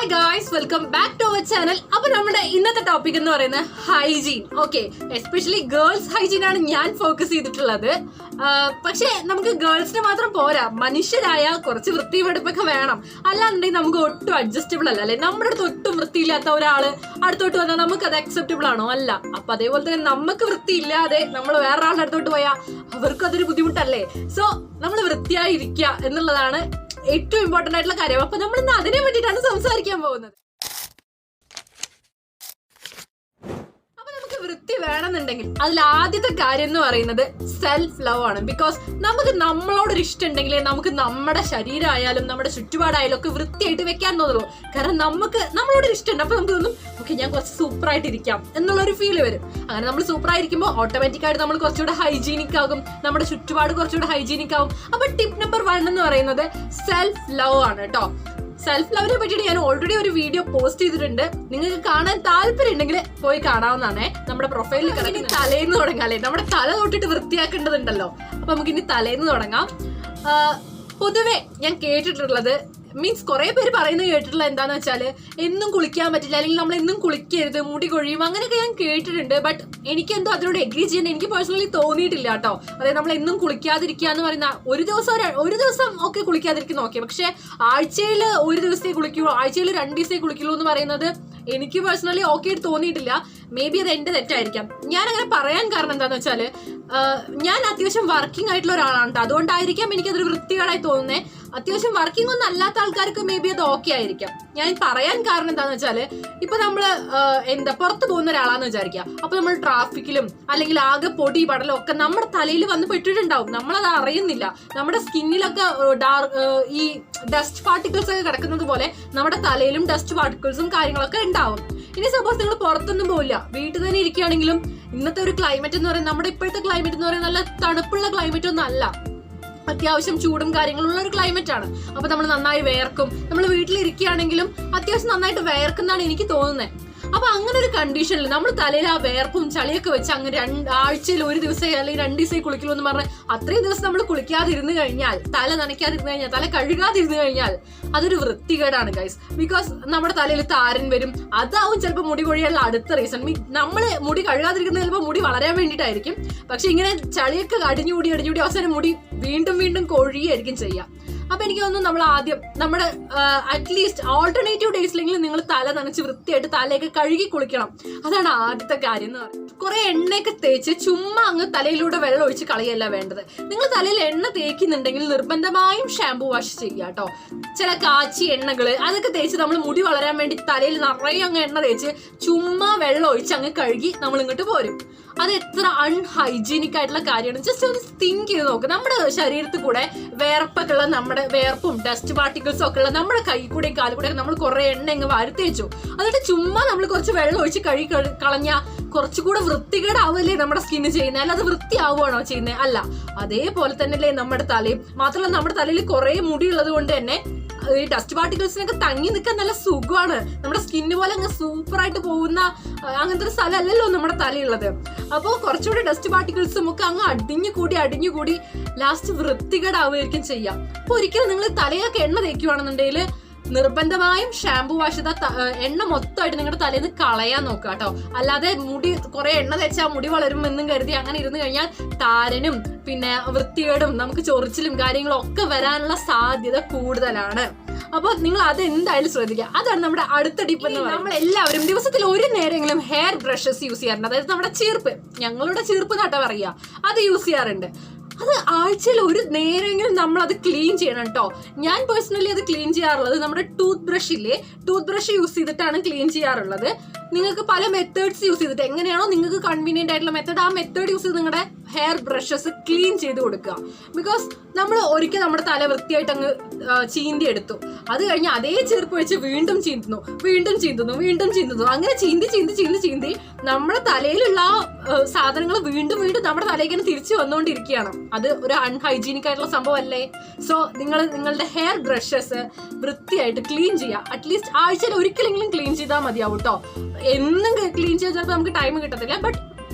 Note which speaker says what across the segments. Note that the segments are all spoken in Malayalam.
Speaker 1: Hi guys, welcome back to our channel. അപ്പൊ നമ്മുടെ ഇന്നത്തെ ടോപ്പിക് എന്ന് പറയുന്നത് hygiene. Okay, especially girls hygiene ആണ് ഞാൻ ഫോക്കസ് ചെയ്തിട്ടുള്ളത്. പക്ഷെ നമുക്ക് ഗേൾസിന് മാത്രം പോരാ, മനുഷ്യരായ കുറച്ച് വൃത്തിവെടുപ്പൊക്കെ വേണം. അല്ലാന്നുണ്ടെങ്കിൽ നമുക്ക് ഒട്ടും അഡ്ജസ്റ്റബിൾ അല്ല അല്ലെ. നമ്മുടെ അടുത്ത് ഒട്ടും വൃത്തിയില്ലാത്ത ഒരാള് അടുത്തോട്ട് വന്നാൽ നമുക്ക് അത് അക്സെപ്റ്റബിൾ ആണോ? അല്ല. അപ്പൊ അതേപോലെ തന്നെ നമുക്ക് വൃത്തിയില്ലാതെ നമ്മൾ വേറൊരാളുടെ അടുത്തോട്ട് പോയാൽ അവർക്കും അതൊരു ബുദ്ധിമുട്ടല്ലേ. സോ നമ്മൾ വൃത്തിയായിരിക്കുക എന്നുള്ളതാണ് ഏറ്റവും ഇമ്പോർട്ടന്റ് ആയിട്ടുള്ള കാര്യം. അപ്പൊ നമ്മൾ ഇന്ന് അതിനെ പറ്റിയിട്ടാണ് സംസാരിക്കാൻ പോകുന്നത്. അപ്പൊ നമുക്ക് വൃത്തി വേണമെന്നുണ്ടെങ്കിൽ അതിൽ ആദ്യത്തെ കാര്യം എന്ന് പറയുന്നത് സെൽഫ് ലവ് ആണ്. ബിക്കോസ് നമുക്ക് നമ്മളോടൊരു ഇഷ്ടം ഉണ്ടെങ്കിൽ നമുക്ക് നമ്മുടെ ശരീരമായാലും നമ്മുടെ ചുറ്റുപാടായാലും ഒക്കെ വൃത്തിയായിട്ട് വെക്കാൻ തോന്നുള്ളൂ. കാരണം നമുക്ക് നമ്മളോടൊരു ഇഷ്ടമുണ്ട്. അപ്പൊ നമുക്ക് തോന്നും ഓക്കെ, ഞാൻ കുറച്ച് സൂപ്പർ ആയിട്ടിരിക്കാം എന്നുള്ളൊരു ഫീൽ വരും. അങ്ങനെ നമ്മൾ സൂപ്പർ ആയിരിക്കുമ്പോൾ ഓട്ടോമാറ്റിക്കായിട്ട് നമ്മൾ കുറച്ചുകൂടെ ഹൈജീനിക് ആകും, നമ്മുടെ ചുറ്റുപാട് കുറച്ചുകൂടെ ഹൈജീനിക് ആകും. അപ്പൊ ടിപ്പ് നമ്പർ 1 എന്ന് പറയുന്നത് സെൽഫ് ലവ് ആണ് കേട്ടോ. സെൽഫ് ലവിനെ പറ്റിയിട്ട് ഞാൻ ഓൾറെഡി ഒരു വീഡിയോ പോസ്റ്റ് ചെയ്തിട്ടുണ്ട്. നിങ്ങൾക്ക് കാണാൻ താല്പര്യം ഉണ്ടെങ്കിൽ പോയി കാണാവുന്നതാണ്. നമ്മുടെ പ്രൊഫൈലിൽ കിടക്കുന്ന തലേന്ന് തുടങ്ങാല്ലേ, നമ്മുടെ തല തൊട്ടിട്ട് വൃത്തിയാക്കേണ്ടതുണ്ടല്ലോ. അപ്പൊ നമുക്ക് ഇനി തലേന്ന് തുടങ്ങാം. പൊതുവെ ഞാൻ കേട്ടിട്ടുള്ളത്, മീൻസ് കുറെ പേര് പറയുന്നത് കേട്ടിട്ടുള്ള എന്താന്ന് വെച്ചാല് എന്നും കുളിക്കാൻ പറ്റില്ല, അല്ലെങ്കിൽ നമ്മൾ എന്നും കുളിക്കരുത്, മുടി കൊഴിയും, അങ്ങനെയൊക്കെ ഞാൻ കേട്ടിട്ടുണ്ട്. ബട്ട് എനിക്കെന്തോ അതിനോട് എഗ്രി ചെയ്യാൻ എനിക്ക് പേഴ്സണലി തോന്നിയിട്ടില്ല കേട്ടോ. അതായത് നമ്മൾ എന്നും കുളിക്കാതിരിക്കുക എന്ന് പറയുന്ന ഒരു ദിവസം ഒക്കെ കുളിക്കാതിരിക്കുന്ന ഓക്കെ, പക്ഷെ ആഴ്ചയിൽ ഒരു ദിവസത്തെ കുളിക്കുള്ളൂ, ആഴ്ചയിൽ 2 ദിവസത്തെ കുളിക്കുള്ളൂ എന്ന് പറയുന്നത് എനിക്ക് പേഴ്സണലി ഓക്കെ ആയിട്ട് തോന്നിയിട്ടില്ല. മേ ബി അത് എന്റെ തെറ്റായിരിക്കാം. ഞാൻ അങ്ങനെ പറയാൻ കാരണം എന്താന്ന് വെച്ചാല് ഞാൻ അത്യാവശ്യം വർക്കിംഗ് ആയിട്ടുള്ള ഒരാളാണ്. അതുകൊണ്ടായിരിക്കാം എനിക്കതൊരു വൃത്തികേടായി തോന്നുന്നത്. അത്യാവശ്യം വർക്കിംഗ് ഒന്നും അല്ലാത്ത ആൾക്കാർക്ക് മേ ബി അത് ഓക്കെ ആയിരിക്കാം. ഞാൻ പറയാൻ കാരണം എന്താന്ന് വെച്ചാല് ഇപ്പൊ നമ്മള് പുറത്ത് പോകുന്ന ഒരാളാന്ന് വിചാരിക്കുക. അപ്പൊ നമ്മൾ ട്രാഫിക്കിലും അല്ലെങ്കിൽ ആകെ പൊടി പടലും ഒക്കെ നമ്മുടെ തലയിൽ വന്ന് പെട്ടിട്ടുണ്ടാവും, നമ്മളത് അറിയുന്നില്ല. നമ്മുടെ സ്കിന്നിലൊക്കെ ഈ ഡസ്റ്റ് പാർട്ടിക്കിൾസ് ഒക്കെ കിടക്കുന്നത് പോലെ നമ്മുടെ തലയിലും ഡസ്റ്റ് പാർട്ടിക്കിൾസും കാര്യങ്ങളൊക്കെ ഉണ്ടാവും. ഇനി സപ്പോസ് നിങ്ങൾ പുറത്തൊന്നും പോയില്ല, വീട്ടിൽ തന്നെ ഇരിക്കുകയാണെങ്കിലും ഇന്നത്തെ ഒരു ക്ലൈമറ്റ് എന്ന് പറയുന്നത്, നമ്മുടെ ഇപ്പോഴത്തെ ക്ലൈമറ്റ് എന്ന് പറയുന്നത് നല്ല തണുപ്പുള്ള ക്ലൈമറ്റ് ഒന്നും അല്ല, അത്യാവശ്യം ചൂടും കാര്യങ്ങളുള്ള ഒരു ക്ലൈമറ്റ് ആണ്. അപ്പൊ നമ്മൾ നന്നായി വേർക്കും. നമ്മൾ വീട്ടിലിരിക്കുകയാണെങ്കിലും അത്യാവശ്യം നന്നായിട്ട് വേർക്കുന്നാണ് എനിക്ക് തോന്നുന്നത്. അപ്പൊ അങ്ങനെ ഒരു കണ്ടീഷനിൽ നമ്മൾ തലയിൽ ആ വേർപ്പും ചളിയൊക്കെ വെച്ച് അങ്ങനെ ആഴ്ചയിൽ ഒരു ദിവസം അല്ലെങ്കിൽ 2 ദിവസം കുളിക്കുള്ളൂ എന്ന് പറഞ്ഞാൽ അത്രയും ദിവസം നമ്മൾ കുളിക്കാതിരുന്നു കഴിഞ്ഞാൽ, തല നനയ്ക്കാതിരുന്നു കഴിഞ്ഞാൽ, തല കഴുകാതിരുന്നു കഴിഞ്ഞാൽ അതൊരു വൃത്തികേടാണ് ഗൈസ്. ബിക്കോസ് നമ്മുടെ തലയിൽ താരൻ വരും. അതാവും ചിലപ്പോൾ മുടി കൊഴിയാനുള്ള അടുത്ത റീസൺ. നമ്മള് മുടി കഴുകാതിരിക്കുന്നത് ചിലപ്പോൾ മുടി വളരാൻ വേണ്ടിയിട്ടായിരിക്കും. പക്ഷെ ഇങ്ങനെ ചളിയൊക്കെ അടിഞ്ഞുകൂടി അവസാനം മുടി വീണ്ടും കൊഴിയായിരിക്കും ചെയ്യാം. അപ്പൊ എനിക്ക് തോന്നുന്നു നമ്മൾ ആദ്യം നമ്മുടെ അറ്റ്ലീസ്റ്റ് ഓൾട്ടർനേറ്റീവ് ഡേയ്സിലെങ്കിലും നിങ്ങൾ തല നനച്ച് വൃത്തിയായിട്ട് തലയൊക്കെ കഴുകി കുളിക്കണം. അതാണ് ആദ്യത്തെ കാര്യം എന്ന് പറയുന്നത്. കുറെ എണ്ണയൊക്കെ തേച്ച് ചുമ്മാ അങ്ങ് തലയിലൂടെ വെള്ളം ഒഴിച്ച് കളയല്ല വേണ്ടത്. നിങ്ങൾ തലയിൽ എണ്ണ തേക്കുന്നുണ്ടെങ്കിൽ നിർബന്ധമായും ഷാംപൂ വാഷ് ചെയ്യുക കേട്ടോ. ചില കാച്ചി എണ്ണകള് അതൊക്കെ തേച്ച് നമ്മൾ മുടി വളരാൻ വേണ്ടി തലയിൽ നിറയെ അങ്ങ് എണ്ണ തേച്ച് ചുമ്മാ വെള്ളം ഒഴിച്ച് അങ്ങ് കഴുകി നമ്മൾ ഇങ്ങോട്ട് പോരും. അത് എത്ര അൺഹൈജീനിക് ആയിട്ടുള്ള കാര്യമാണ്. ജസ്റ്റ് ഒന്ന് തിങ്ക് ചെയ്ത് നോക്ക്. നമ്മുടെ ശരീരത്തിൽ കൂടെ വേർപ്പൊക്കെ ഉള്ള, നമ്മുടെ വേർപ്പും ഡസ്റ്റ് പാർട്ടിക്കിൾസും ഒക്കെ ഉള്ള നമ്മുടെ കൈ കൂടെ കാല് കൂടെ നമ്മൾ കുറെ എണ്ണ അങ്ങ് വാരിത്തേച്ചു. എന്നിട്ട് ചുമ്മാ നമ്മൾ കുറച്ച് വെള്ളം ഒഴിച്ച് കഴുകി കളഞ്ഞാൽ കുറച്ചുകൂടെ വൃത്തികേടാവല്ലേ നമ്മുടെ സ്കിന്ന് ചെയ്യുന്നത്? അല്ല, അത് വൃത്തിയാവുകയാണോ ചെയ്യുന്നത്? അല്ല. അതേപോലെ തന്നെയല്ലേ നമ്മുടെ തലയും. മാത്രമല്ല നമ്മുടെ തലയിൽ കുറെ മുടി ഉള്ളത് കൊണ്ട് തന്നെ ഈ ഡസ്റ്റ് പാർട്ടിക്കിൾസിനൊക്കെ തങ്ങി നിൽക്കാൻ നല്ല സുഖമാണ്. നമ്മുടെ സ്കിന്ന് പോലെ അങ്ങ് സൂപ്പർ ആയിട്ട് പോകുന്ന അങ്ങനത്തെ ഒരു സ്ഥലമല്ലല്ലോ നമ്മുടെ തലയുള്ളത്. അപ്പോൾ കുറച്ചുകൂടി ഡസ്റ്റ് പാർട്ടിക്കിൾസും ഒക്കെ അങ്ങ് അടിഞ്ഞുകൂടി ലാസ്റ്റ് വൃത്തികേടാവുകയായിരിക്കും ചെയ്യാം. അപ്പൊ ഒരിക്കലും നിങ്ങൾ തലയൊക്കെ എണ്ണ തേക്കുവാണെന്നുണ്ടെങ്കിൽ നിർബന്ധമായും ഷാംപൂ വാഷ് ചെയ്ത എണ്ണ മൊത്തമായിട്ട് നിങ്ങളുടെ തലയിൽ നിന്ന് കളയാൻ നോക്കുക കേട്ടോ. അല്ലാതെ മുടി കുറെ എണ്ണ തേച്ചാൽ മുടി വളരും എന്നും കരുതി അങ്ങനെ ഇരുന്ന് കഴിഞ്ഞാൽ താരനും പിന്നെ വൃത്തികേടും നമുക്ക് ചൊറിച്ചിലും കാര്യങ്ങളും ഒക്കെ വരാനുള്ള സാധ്യത കൂടുതലാണ്. അപ്പൊ നിങ്ങൾ അത് എന്തായാലും ശ്രദ്ധിക്കുക. അതാണ് നമ്മുടെ അടുത്ത ടിപ്പ് എന്ന് പറയുന്നത്. നമ്മൾ എല്ലാവരും ദിവസത്തിൽ ഒരു നേരമെങ്കിലും ഹെയർ ബ്രഷസ് യൂസ് ചെയ്യാറുണ്ട്. അതായത് നമ്മുടെ ചീർപ്പ്, ഞങ്ങളുടെ ചീർപ്പ് നട്ട പറയുക, അത് യൂസ് ചെയ്യാറുണ്ട്. അത് ആഴ്ചയിൽ ഒരു നേരമെങ്കിലും നമ്മൾ അത് ക്ലീൻ ചെയ്യണം കേട്ടോ. ഞാൻ പേഴ്സണലി അത് ക്ലീൻ ചെയ്യാറുള്ളത് നമ്മുടെ ടൂത്ത് ബ്രഷ് യൂസ് ചെയ്തിട്ടാണ് ക്ലീൻ ചെയ്യാറുള്ളത്. നിങ്ങൾക്ക് പല മെത്തേഡ്സ് യൂസ് ചെയ്തിട്ട് എങ്ങനെയാണോ നിങ്ങൾക്ക് കൺവീനിയന്റ് ആയിട്ടുള്ള മെത്തേഡ്, ആ മെത്തേഡ് യൂസ് ചെയ്ത് നിങ്ങളുടെ ഹെയർ ബ്രഷസ് ക്ലീൻ ചെയ്ത് കൊടുക്കുക. ബിക്കോസ് നമ്മൾ ഒരിക്കൽ നമ്മുടെ തല വൃത്തിയായിട്ട് അങ്ങ് ചീന്തി എടുത്തു, അത് കഴിഞ്ഞ് അതേ ചെറുപ്പ് വെച്ച് വീണ്ടും ചീന്തുന്നു. അങ്ങനെ ചീന്തി നമ്മുടെ തലയിലുള്ള സാധനങ്ങൾ വീണ്ടും നമ്മുടെ തലയ്ക്ക് തിരിച്ചു വന്നുകൊണ്ടിരിക്കുകയാണ്. അത് ഒരു അൺഹൈജീനിക് ആയിട്ടുള്ള സംഭവം അല്ലേ? സോ നിങ്ങളുടെ ഹെയർ ബ്രഷസ് വൃത്തിയായിട്ട് ക്ലീൻ ചെയ്യുക. അറ്റ്ലീസ്റ്റ് ആഴ്ചയിൽ ഒരിക്കലെങ്കിലും ക്ലീൻ ചെയ്താൽ മതിയാവും കേട്ടോ. എന്നും ക്ലീൻ ചെയ്യാൻ ചിലപ്പോൾ നമുക്ക് ടൈം കിട്ടത്തില്ല. ബട്ട്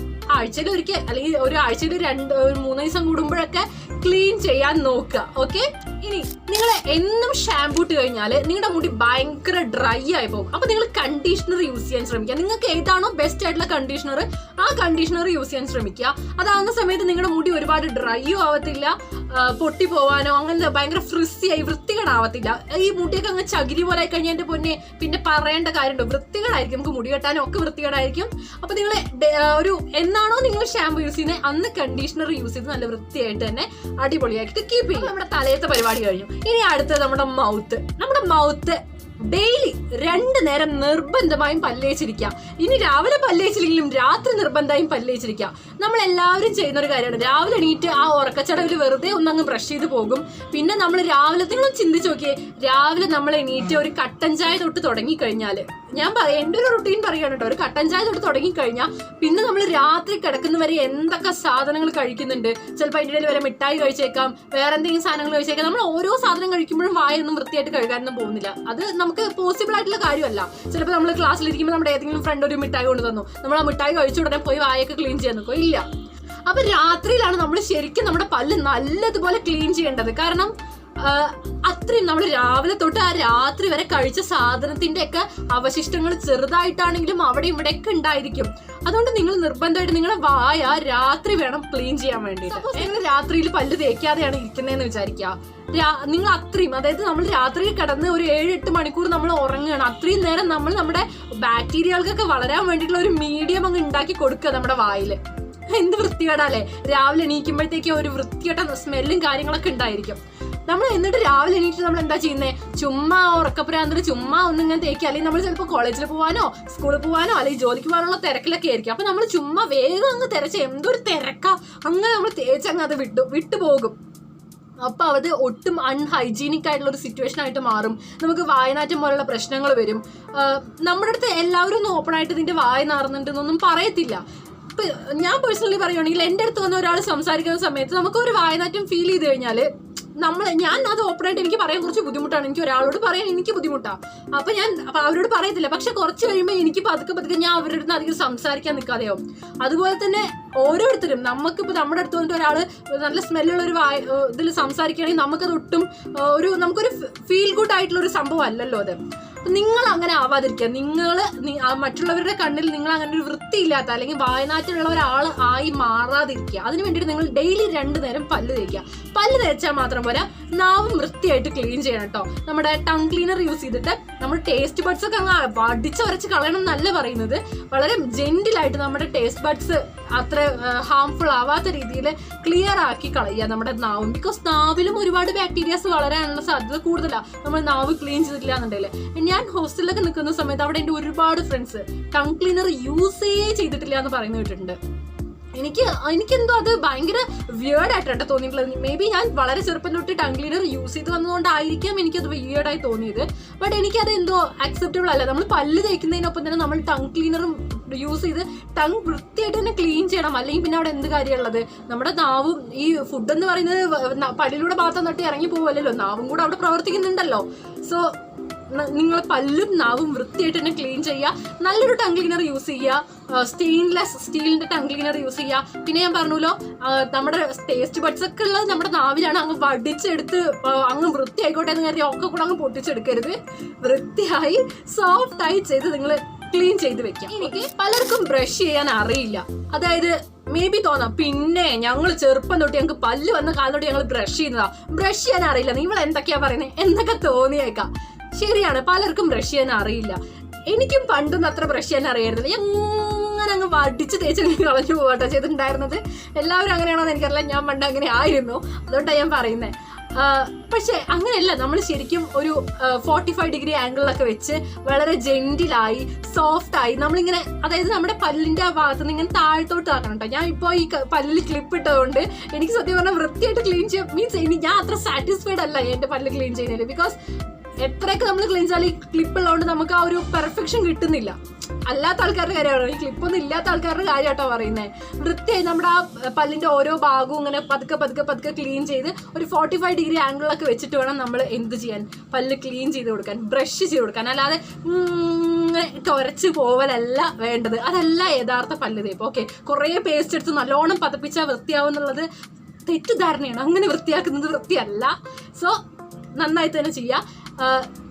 Speaker 1: ആഴ്ചയിൽ ഒരിക്കൽ അല്ലെങ്കിൽ ഒരു ആഴ്ചയിൽ 2-3 ദിവസം കൂടുമ്പോഴൊക്കെ ക്ലീൻ ചെയ്യാൻ നോക്കുക. ഓക്കെ, ഇനി നിങ്ങൾ എന്നും ഷാമ്പൂ ഇട്ട് കഴിഞ്ഞാൽ നിങ്ങളുടെ മുടി ഭയങ്കര ഡ്രൈ ആയി പോകും. അപ്പൊ നിങ്ങൾ കണ്ടീഷണർ യൂസ് ചെയ്യാൻ ശ്രമിക്കുക. നിങ്ങൾക്ക് ഏതാണോ ബെസ്റ്റ് ആയിട്ടുള്ള കണ്ടീഷണർ, ആ കണ്ടീഷണർ യൂസ് ചെയ്യാൻ ശ്രമിക്കുക. അതാകുന്ന സമയത്ത് നിങ്ങളുടെ മുടി ഒരുപാട് ഡ്രൈയും ആവത്തില്ല, പൊട്ടി പോവാനോ അങ്ങനെ ഭയങ്കര ഫ്രിസി ആയി വൃത്തികേടാവത്തില്ല. ഈ മുടിയൊക്കെ അങ്ങ് ചകിരി പോലെ ആയി കഴിഞ്ഞാൽ എന്റെ പൊന്നെ പിന്നെ പറയേണ്ട കാര്യമുണ്ടോ, വൃത്തികേടായിരിക്കും, നമുക്ക് മുടി കെട്ടാനും ഒക്കെ വൃത്തികേടായിരിക്കും. അപ്പൊ നിങ്ങൾ ഒരു എന്നാണോ നിങ്ങൾ ഷാമ്പൂ യൂസ് ചെയ്യുന്നത് അന്ന് കണ്ടീഷണർ യൂസ് ചെയ്ത് നല്ല വൃത്തിയായിട്ട് തന്നെ അടിപൊളിയായിട്ട് കീപ്പ് ചെയ്യും. നമ്മുടെ തലയത്തെ പരിപാടി കഴിഞ്ഞു. ഇനി അടുത്തത് നമ്മുടെ മൗത്ത് ഡെയിലി 2 നേരം നിർബന്ധമായും പല്ലേച്ചിരിക്കുക. ഇനി രാവിലെ പല്ലേച്ചില്ലെങ്കിലും രാത്രി നിർബന്ധമായും പല്ലേച്ചിരിക്കുക. നമ്മൾ എല്ലാവരും ചെയ്യുന്ന ഒരു കാര്യമാണ്. രാവിലെ എണീറ്റ് ആ ഉറക്കച്ചടവിൽ വെറുതെ ഒന്നങ്ങ് ബ്രഷ് ചെയ്ത് പോകും. പിന്നെ നമ്മൾ രാവിലെ നിങ്ങളും ചിന്തിച്ച് നോക്കിയേ, രാവിലെ നമ്മൾ എണീറ്റ് ഒരു കട്ടൻ ചായ തൊട്ട് തുടങ്ങിക്കഴിഞ്ഞാൽ, ഞാൻ പറയാം എൻ്റെ ഒരു റുട്ടീൻ പറയുകയാണ് കേട്ടോ, ഒരു കട്ടൻ ചായ തൊട്ട് തുടങ്ങിക്കഴിഞ്ഞാൽ പിന്നെ നമ്മൾ രാത്രി കിടക്കുന്നവരെ എന്തൊക്കെ സാധനങ്ങൾ കഴിക്കുന്നുണ്ട്. ചിലപ്പോൾ അതിൻ്റെ ഇടയിൽ വരെ മിഠായി കഴിച്ചേക്കാം, വേറെ എന്തെങ്കിലും സാധനങ്ങൾ കഴിച്ചേക്കാം. നമ്മൾ ഓരോ സാധനം കഴിക്കുമ്പോഴും വായൊന്നും വൃത്തിയായിട്ട് കഴുകാനൊന്നും പോകുന്നില്ല. അത് നമുക്ക് പോസിബിൾ ആയിട്ടുള്ള കാര്യമല്ല. ചിലപ്പോൾ നമ്മൾ ക്ലാസ്സിലിരിക്കുമ്പോൾ നമ്മുടെ ഏതെങ്കിലും ഫ്രണ്ട് ഒരു മിഠായി കൊണ്ട് തന്നു, നമ്മൾ ആ മിഠായി കഴിച്ച ഉടനെ പോയി വായൊക്കെ ക്ലീൻ ചെയ്യാൻ നോക്കോ? ഇല്ല. അപ്പൊ രാത്രിയിലാണ് നമ്മൾ ശരിക്കും നമ്മുടെ പല്ല് നല്ലതുപോലെ ക്ലീൻ ചെയ്യേണ്ടത്. കാരണം അത്രയും നമ്മൾ രാവിലെ തൊട്ട് ആ രാത്രി വരെ കഴിച്ച സാധനത്തിന്റെ ഒക്കെ അവശിഷ്ടങ്ങൾ ചെറുതായിട്ടാണെങ്കിലും അവിടെ ഇവിടെയൊക്കെ ഉണ്ടായിരിക്കും. അതുകൊണ്ട് നിങ്ങൾ നിർബന്ധമായിട്ട് നിങ്ങളുടെ വായ രാത്രി വേണം ക്ലീൻ ചെയ്യാൻ വേണ്ടിയിട്ട്. നിങ്ങൾ രാത്രിയിൽ പല്ല് തേക്കാതെയാണ് ഇരിക്കുന്നതെന്ന് വിചാരിക്കുക. നിങ്ങൾ അത്രയും, അതായത് നമ്മൾ രാത്രിയിൽ കിടന്ന് ഒരു 7-8 മണിക്കൂർ നമ്മൾ ഉറങ്ങുകയാണ്. അത്രയും നേരം നമ്മൾ നമ്മുടെ ബാക്ടീരിയകൾക്കൊക്കെ വളരാൻ വേണ്ടിയിട്ടുള്ള ഒരു മീഡിയം അങ്ങ് ഉണ്ടാക്കി കൊടുക്കുക നമ്മുടെ വായില്. എന്ത് വൃത്തികേടാല്ലേ, രാവിലെ എണീക്കുമ്പോഴത്തേക്ക് ഒരു വൃത്തികെട്ട സ്മെല്ലും കാര്യങ്ങളൊക്കെ ഉണ്ടായിരിക്കും. നമ്മൾ എന്നിട്ട് രാവിലെ എണീറ്റ് നമ്മൾ എന്താ ചെയ്യുന്നത്, ചുമ്മാ ഉറക്കപ്പുരാന്തിന് ചുമ്മാ ഒന്നിങ്ങനെ തേക്കുക. അല്ലെങ്കിൽ നമ്മൾ ചിലപ്പോൾ കോളേജിൽ പോകാനോ സ്കൂളിൽ പോകാനോ അല്ലെങ്കിൽ ജോലിക്ക് പോകാനുള്ള തിരക്കിലൊക്കെ ആയിരിക്കും. അപ്പൊ നമ്മൾ ചുമ്മാ വേഗം അങ്ങ് തിരച്ച് എന്തൊരു തിരക്കാ, അങ്ങനെ നമ്മൾ തേച്ചങ്ങ് അത് വിട്ടുപോകും. അപ്പൊ അത് ഒട്ടും അൺഹൈജീനിക് ആയിട്ടുള്ള ഒരു സിറ്റുവേഷൻ ആയിട്ട് മാറും. നമുക്ക് വായനാറ്റം പോലുള്ള പ്രശ്നങ്ങൾ വരും. നമ്മുടെ അടുത്ത് എല്ലാവരും ഒന്നും ഓപ്പൺ ആയിട്ട് ഇതിന്റെ വായ നാറുന്നുണ്ടെന്നൊന്നും പറയത്തില്ല. ഇപ്പൊ ഞാൻ പേഴ്സണലി പറയുകയാണെങ്കിൽ എൻ്റെ അടുത്ത് വന്ന ഒരാൾ സംസാരിക്കുന്ന സമയത്ത് നമുക്ക് ഒരു വായനാറ്റം ഫീൽ ചെയ്ത് കഴിഞ്ഞാല് ഞാൻ അത് ഓപ്പണായിട്ട് എനിക്ക് പറയാൻ കുറച്ച് ബുദ്ധിമുട്ടാണ്. എനിക്ക് ഒരാളോട് പറയാൻ എനിക്ക് ബുദ്ധിമുട്ടാണ്. അപ്പൊ അവരോട് പറയത്തില്ല. പക്ഷെ കുറച്ച് കഴിയുമ്പോൾ എനിക്ക് പതുക്കെ ഞാൻ അവരുടെ അടുത്ത് അധികം സംസാരിക്കാൻ നിൽക്കാതെയാവും. അതുപോലെ തന്നെ ഓരോരുത്തരും നമുക്കിപ്പോൾ നമ്മുടെ അടുത്ത് വന്നിട്ട് ഒരാൾ നല്ല സ്മെല്ലുള്ള ഒരു ഇതിൽ സംസാരിക്കുകയാണെങ്കിൽ നമുക്കത് ഒട്ടും നമുക്കൊരു ഫീൽ ഗുഡ് ആയിട്ടുള്ള ഒരു സംഭവം അല്ലല്ലോ അത്. നിങ്ങൾ അങ്ങനെ ആവാതിരിക്കുക. നിങ്ങൾ മറ്റുള്ളവരുടെ കണ്ണിൽ നിങ്ങൾ അങ്ങനെ ഒരു വൃത്തിയില്ലാത്ത അല്ലെങ്കിൽ വായനാറ്റിലുള്ള ഒരാൾ ആയി മാറാതിരിക്കുക. അതിന് വേണ്ടിയിട്ട് നിങ്ങൾ ഡെയിലി 2 നേരം പല്ല് തേക്കുക. പല്ല് തേച്ചാൽ മാത്രം പോരാ, നാവും വൃത്തിയായിട്ട് ക്ലീൻ ചെയ്യണം കേട്ടോ. നമ്മുടെ ടങ് ക്ലീനർ യൂസ് ചെയ്തിട്ട് നമ്മൾ ടേസ്റ്റ് ബഡ്സ് ഒക്കെ അങ്ങ് വരച്ച് കളയണം എന്നല്ല പറയുന്നത്. വളരെ ജെന്റിലായിട്ട് നമ്മുടെ ടേസ്റ്റ് ബഡ്സ് അത്ര ഹാംഫുൾ ആവാത്ത രീതിയിൽ ക്ലിയർ ആക്കി കളയുക നമ്മുടെ നാവും. ബിക്കോസ് നാവിലും ഒരുപാട് ബാക്ടീരിയാസ് വളരാനുള്ള സാധ്യത കൂടുതലാണ് നമ്മൾ നാവ് ക്ലീൻ ചെയ്തിട്ടില്ല എന്നുണ്ടെങ്കിൽ. ഞാൻ ഹോസ്റ്റലിലൊക്കെ നിൽക്കുന്ന സമയത്ത് അവിടെ എൻ്റെ ഒരുപാട് ഫ്രണ്ട്സ് ടങ് ക്ലീനർ യൂസേ ചെയ്തിട്ടില്ല എന്ന് പറയുന്നു കേട്ടിട്ടുണ്ട്. എനിക്കെന്തോ അത് ഭയങ്കര വിയേർഡായിട്ടാണ് തോന്നിയിട്ടുള്ളത്. മേ ബി ഞാൻ വളരെ ചെറുപ്പം തൊട്ട് ടങ് ക്ലീനർ യൂസ് ചെയ്ത് വന്നതുകൊണ്ടായിരിക്കാം എനിക്കത് വിയേർഡായി തോന്നിയത്. ബട്ട് എനിക്കത് എന്തോ അക്സെപ്റ്റബിൾ അല്ല. നമ്മൾ പല്ല് തേക്കുന്നതിനൊപ്പം തന്നെ നമ്മൾ ടങ് ക്ലീനറും യൂസ് ചെയ്ത് ടങ് വൃത്തിയായിട്ട് തന്നെ ക്ലീൻ ചെയ്യണം. അല്ലെങ്കിൽ പിന്നെ അവിടെ എന്ത് കാര്യമുള്ളത്? നമ്മുടെ നാവും ഈ ഫുഡ് എന്ന് പറയുന്നത് പല്ലിലൂടെ മാത്രം തട്ടി ഇറങ്ങി പോവല്ലോ, നാവും കൂടെ അവിടെ പ്രവർത്തിക്കുന്നുണ്ടല്ലോ. സോ നിങ്ങൾ പല്ലും നാവും വൃത്തിയായിട്ട് തന്നെ ക്ലീൻ ചെയ്യുക. നല്ലൊരു ടങ് ക്ലീനർ യൂസ് ചെയ്യുക. സ്റ്റെയിൻലെസ് സ്റ്റീലിന്റെ ടങ് ക്ലീനർ യൂസ് ചെയ്യുക. പിന്നെ ഞാൻ പറഞ്ഞല്ലോ, നമ്മുടെ ടേസ്റ്റ് ബഡ്സ് ഒക്കെ ഉള്ളത് നമ്മുടെ നാവിലാണ്. അങ്ങ് വടിച്ചെടുത്ത് അങ്ങ് വൃത്തിയായിക്കോട്ടെ എന്ന് കരുതി ഒക്കെ കൂടെ അങ്ങ് പൊട്ടിച്ചെടുക്കരുത്. വൃത്തിയായി സോഫ്റ്റായി ചെയ്ത് നിങ്ങൾ ക്ലീൻ ചെയ്ത് വെക്കാം. എനിക്ക് പലർക്കും ബ്രഷ് ചെയ്യാൻ അറിയില്ല. അതായത് മേ ബി തോന്നാം, പിന്നെ ഞങ്ങൾ ചെറുപ്പം തൊട്ട് ഞങ്ങൾക്ക് പല്ല് വന്ന കാലം തൊട്ട് ഞങ്ങൾ ബ്രഷ് ചെയ്യുന്നതാ, ബ്രഷ് ചെയ്യാൻ അറിയില്ല, നിങ്ങൾ എന്തൊക്കെയാ പറയുന്നത് എന്നൊക്കെ തോന്നിയേക്കാം. ശരിയാണ്, പലർക്കും ബ്രഷ് ചെയ്യാൻ അറിയില്ല. എനിക്കും പണ്ടൊന്നും അത്ര ബ്രഷ് ചെയ്യാൻ അറിയായിരുന്നില്ല. അങ്ങനെ അങ്ങ് വടിച്ച് തേച്ച് കളഞ്ഞു പോകട്ടോ ചെയ്തിട്ടുണ്ടായിരുന്നത്. എല്ലാവരും അങ്ങനെയാണോ എന്ന് എനിക്കറിയില്ല. ഞാൻ പണ്ട് അങ്ങനെ ആയിരുന്നു, അതുകൊണ്ടാണ് ഞാൻ പറയുന്നത്. പക്ഷെ അങ്ങനെയല്ല, നമ്മൾ ശരിക്കും ഒരു 45 ഡിഗ്രി ആംഗിളിലൊക്കെ വെച്ച് വളരെ ജെന്റിലായി സോഫ്റ്റായി നമ്മളിങ്ങനെ, അതായത് നമ്മുടെ പല്ലിന്റെ ആ ഭാഗത്ത് നിന്ന് ഇങ്ങനെ താഴത്തോട്ട് ആക്കണം കേട്ടോ. ഞാൻ ഇപ്പോൾ ഈ പല്ലിൽ ക്ലിപ്പ് ഇട്ടതുകൊണ്ട് എനിക്ക് സത്യം പറഞ്ഞാൽ വൃത്തിയായിട്ട് ക്ലീൻ ചെയ്യാൻ മീൻസ് ഞാൻ അത്ര സാറ്റിസ്ഫൈഡ് അല്ല എൻ്റെ പല്ല് ക്ലീൻ ചെയ്യുന്നതിൽ. ബിക്കോസ് എത്രയൊക്കെ നമ്മൾ ക്ലീൻ ചെയ്താൽ ഈ ക്ലിപ്പ് ഉള്ളതുകൊണ്ട് നമുക്ക് ആ ഒരു പെർഫെക്ഷൻ കിട്ടുന്നില്ല. അല്ലാത്ത ആൾക്കാരുടെ കാര്യമാണ്, ഈ ക്ലിപ്പൊന്നും ഇല്ലാത്ത ആൾക്കാരുടെ കാര്യമായിട്ടോ പറയുന്നത്. വൃത്തിയായി നമ്മുടെ ആ പല്ലിന്റെ ഓരോ ഭാഗവും ഇങ്ങനെ പതുക്കെ ക്ലീൻ ചെയ്ത് ഒരു 45 ഡിഗ്രി ആംഗിളിലൊക്കെ വെച്ചിട്ട് വേണം നമ്മൾ എന്ത് ചെയ്യാൻ, പല്ല് ക്ലീൻ ചെയ്ത് കൊടുക്കാൻ, ബ്രഷ് ചെയ്ത് കൊടുക്കാൻ. അല്ലാതെ തുരച്ച് പോവലല്ല വേണ്ടത്. അതല്ല യഥാർത്ഥ പല്ല് തേപ്പ്. ഓക്കെ, കുറേ പേസ്റ്റ് എടുത്ത് നല്ലോണം പതപ്പിച്ചാൽ വൃത്തിയാവും എന്നുള്ളത് തെറ്റിദ്ധാരണയാണ്. അങ്ങനെ വൃത്തിയാക്കുന്നത് വൃത്തിയല്ല. സോ നന്നായിട്ട് തന്നെ ചെയ്യുക.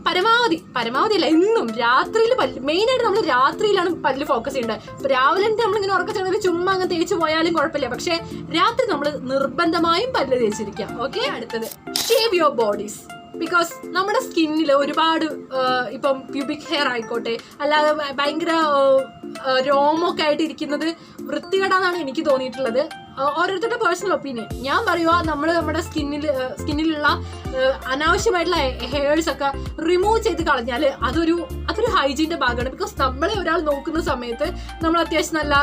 Speaker 1: പരമാവധി അല്ല, എന്നും രാത്രിയിൽ മെയിനായിട്ട് നമ്മൾ രാത്രിയിലാണ് പല്ല് ഫോക്കസ് ചെയ്യേണ്ടത്. ഇപ്പൊ രാവിലെ നമ്മളിങ്ങനെ ഉറക്കം ചുമ്മാ അങ്ങ് തേച്ച് പോയാലും കുഴപ്പമില്ല, പക്ഷെ രാത്രി നമ്മൾ നിർബന്ധമായും പല്ല് തേച്ചിരിക്കുക. ഓക്കെ, അടുത്തത് ഷേവ് യുവർ ബോഡീസ്. ബിക്കോസ് നമ്മുടെ സ്കിന്നിൽ ഒരുപാട് ഇപ്പം പ്യൂബിക് ഹെയർ ആയിക്കോട്ടെ, അല്ലാതെ ഭയങ്കര രോമൊക്കെ ആയിട്ട് ഇരിക്കുന്നത് വൃത്തികേടാന്നാണ് എനിക്ക് തോന്നിയിട്ടുള്ളത്. ഓരോരുത്തരുടെ പേഴ്സണൽ ഒപ്പീനിയൻ. ഞാൻ പറയുക, നമ്മൾ നമ്മുടെ സ്കിന്നിലുള്ള അനാവശ്യമായിട്ടുള്ള ഹെയർസ് ഒക്കെ റിമൂവ് ചെയ്ത് കളഞ്ഞാൽ അതൊരു ഹൈജീൻ്റെ ഭാഗമാണ്. ബിക്കോസ് നമ്മളെ ഒരാൾ നോക്കുന്ന സമയത്ത് നമ്മൾ അത്യാവശ്യം നല്ല